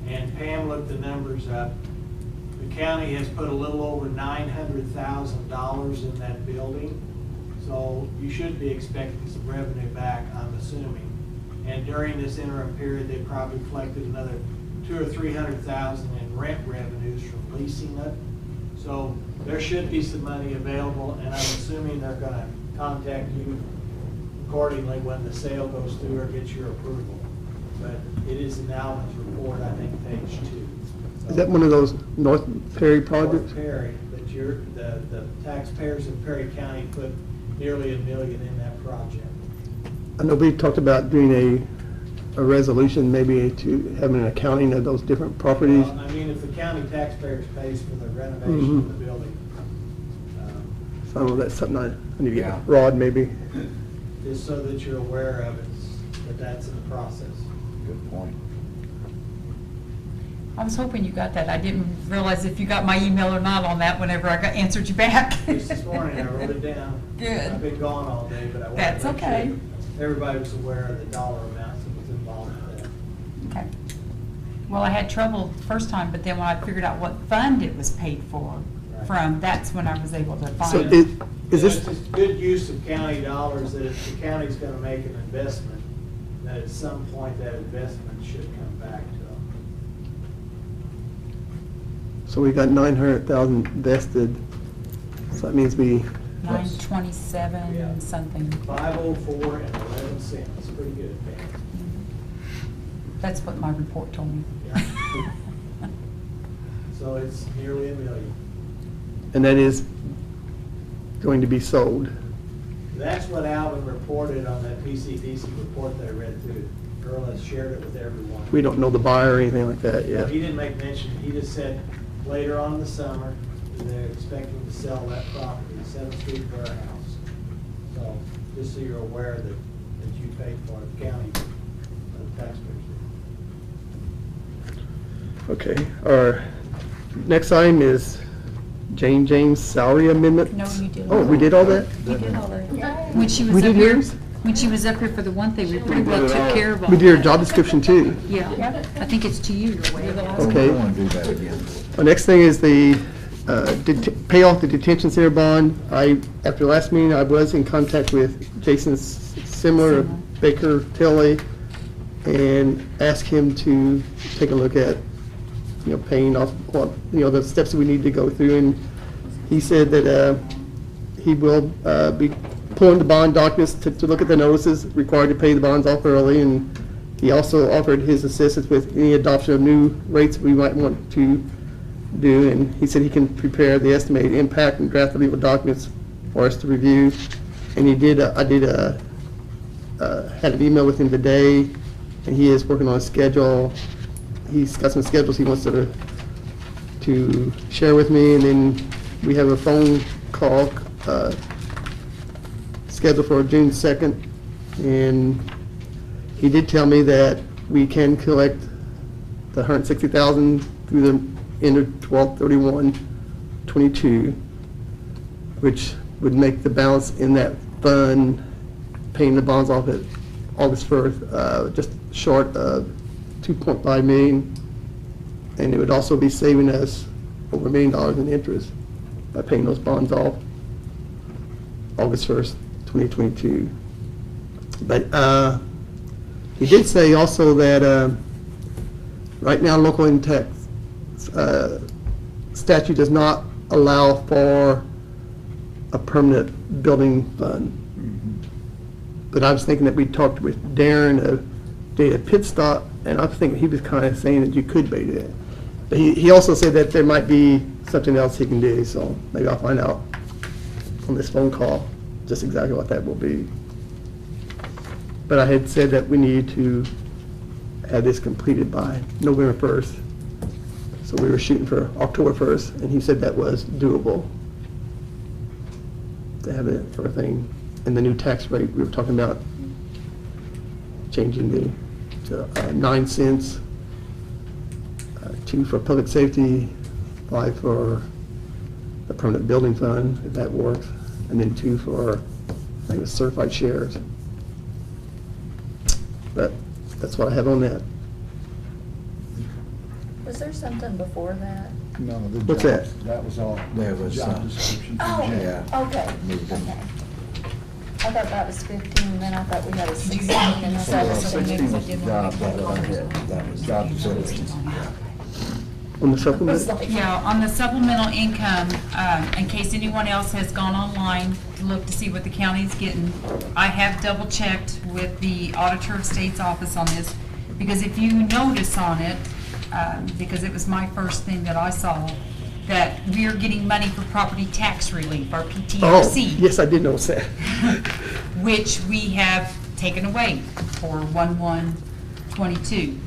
And Pam looked the numbers up. The county has put a little over $900,000 in that building. So you should be expecting some revenue back, I'm assuming. And during this interim period, they probably collected another $200,000 or $300,000 in rent revenues from leasing it. So there should be some money available, and I'm assuming they're gonna contact you accordingly when the sale goes through or gets your approval. But it is in Alvin's report, I think, page 2. Is that one of those North Perry projects? North Perry, but the taxpayers of Perry County put nearly $1 million in that project. I know we talked about doing a resolution maybe to having an accounting of those different properties. Well, I mean, if the county taxpayers pays for the renovation of the building, So I don't know, that's something I need to Yeah. get Rod maybe. just so that you're aware of it, that that's in the process. Good point. I was hoping you got that. I didn't realize if you got my email or not on that whenever I answered you back. Just this morning, I wrote it down. Good. I've been gone all day, but I wanted That's to make okay. sure everybody was aware of the dollar amounts that was involved with that. Okay. Well, I had trouble the first time, but then when I figured out what fund it was paid for from, that's when I was able to So find is it. this, It's just good use of county dollars, that if the county's gonna make an investment, that at some point that investment should come back to them. so we got 900,000 vested, so that means we, 927 something. 504 and 11 cents, pretty good, man. That's what my report told me. So it's nearly $1 million. and that is going to be sold. That's what Alvin reported on that PCDC report that I read through. Earl has shared it with everyone. We don't know the buyer or anything like that No, yet. he didn't make mention, he just said later on in the summer, they're expecting to sell that property, 7th Street warehouse. So, just so you're aware that you paid for it, the county, the taxpayers did. Okay, our next item is Jane James salary amendment. No, you did. Oh, we did all that? You did all that. When she was We up did here, yours? when she was up here for the one thing, we pretty well took care of all We did her that. job description too. Yeah, I think it's to you, your way. Okay. I want to do that again. The next thing is the pay off the detention center bond. After last meeting, I was in contact with Jason Simler of Baker Tilly and asked him to take a look at, paying off, the steps that we need to go through. And he said that he will be pulling the bond documents to look at the notices required to pay the bonds off early. And he also offered his assistance with any adoption of new rates we might want to do, and he said he can prepare the estimated impact and draft the legal documents for us to review. And he did, I had an email with him today, and he is working on a schedule. He's got some schedules he wants to share with me, and then we have a phone call scheduled for June 2nd. And he did tell me that we can collect the $160,000 through the end of 12/31/22, which would make the balance in that fund, paying the bonds off at August 1st, just short of $2.5 million. And it would also be saving us over $1 million in interest by paying those bonds off August 1st, 2022. But he did say also that right now local income tax statute does not allow for a permanent building fund. But I was thinking that we talked with Darren of Data Pit Stop, and I was thinking he was kind of saying that you could do that. But he also said that there might be something else he can do, so maybe I'll find out on this phone call just exactly what that will be. But I had said that we need to have this completed by November 1st. So we were shooting for October 1st, and he said that was doable to have it, everything. And the new tax rate, we were talking about changing to 9 cents, 2 for public safety, 5 for the permanent building fund, if that works, and then 2 for, I think it's certified shares. But that's what I have on that. Was there something before that? No, the What's job- that? That was all. There was, Job description. Oh, Yeah. okay, Moved in. okay. I thought that was 15, then I thought we had a 16 and a So, 17. 16 was the job that I had, that was job description. On the supplement? Yeah, on the supplemental income, in case anyone else has gone online to look to see what the county's getting, I have double checked with the Auditor of State's office on this, because if you notice on it, because it was my first thing that I saw, that we are getting money for property tax relief, our Oh, PTRC. yes, I did notice that. Which we have taken away for 1/1/22.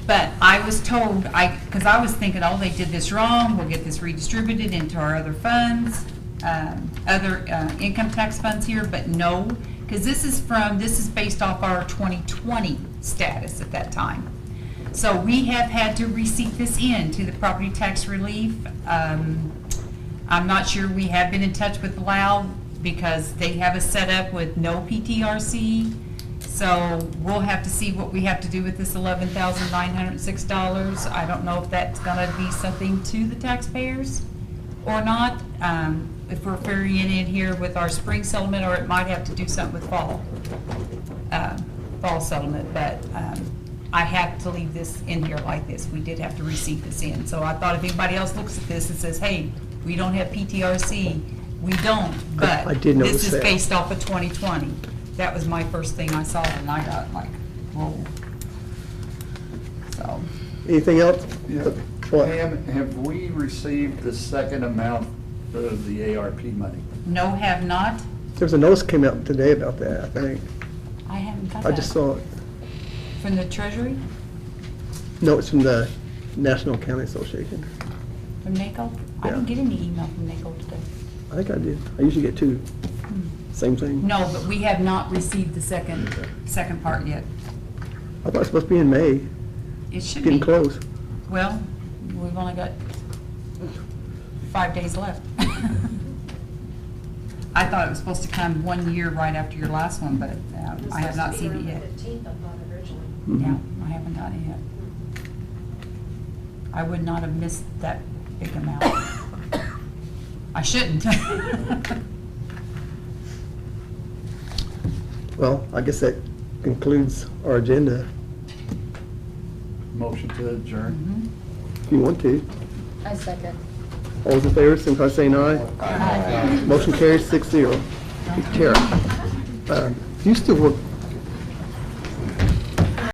But I was told, because I was thinking, oh, they did this wrong, we'll get this redistributed into our other funds, other income tax funds here, but no, because this is based off our 2020 status at that time. So we have had to receipt this in to the property tax relief. I'm not sure, we have been in touch with Lao because they have us set up with no PTRC. So we'll have to see what we have to do with this $11,906. I don't know if that's gonna be something to the taxpayers or not. If we're ferrying it here with our spring settlement, or it might have to do something with fall settlement, but I have to leave this in here like this. We did have to receipt this in. So I thought if anybody else looks at this and says, hey, we don't have PTRC, we don't, but I did notice this is that. based off of 2020. That was my first thing I saw, and I got like, whoa. So, Anything else? Yeah. What? Pam, have we received the second amount of the ARP money? no, have not. There was a notice came out today about that, I think. I haven't got I that. just saw it. From the Treasury, No, it's from the National County Association. from NACO? I didn't get any email from NACO today. I think I did. I usually get two. Same thing. No, but we have not received the second part yet. I thought it was supposed to be in May. It should be. Getting close. Well, we've only got 5 days left. I thought it was supposed to come 1 year right after your last one, but I have not seen it yet. Fifteenth, I thought originally. Yeah, I haven't got it yet. I would not have missed that big amount. I shouldn't. Well, I guess that concludes our agenda, Motion to adjourn. if you want to. I second. All those in favor, signify by saying aye. Aye. Motion carries 6-0. Tara, do you still work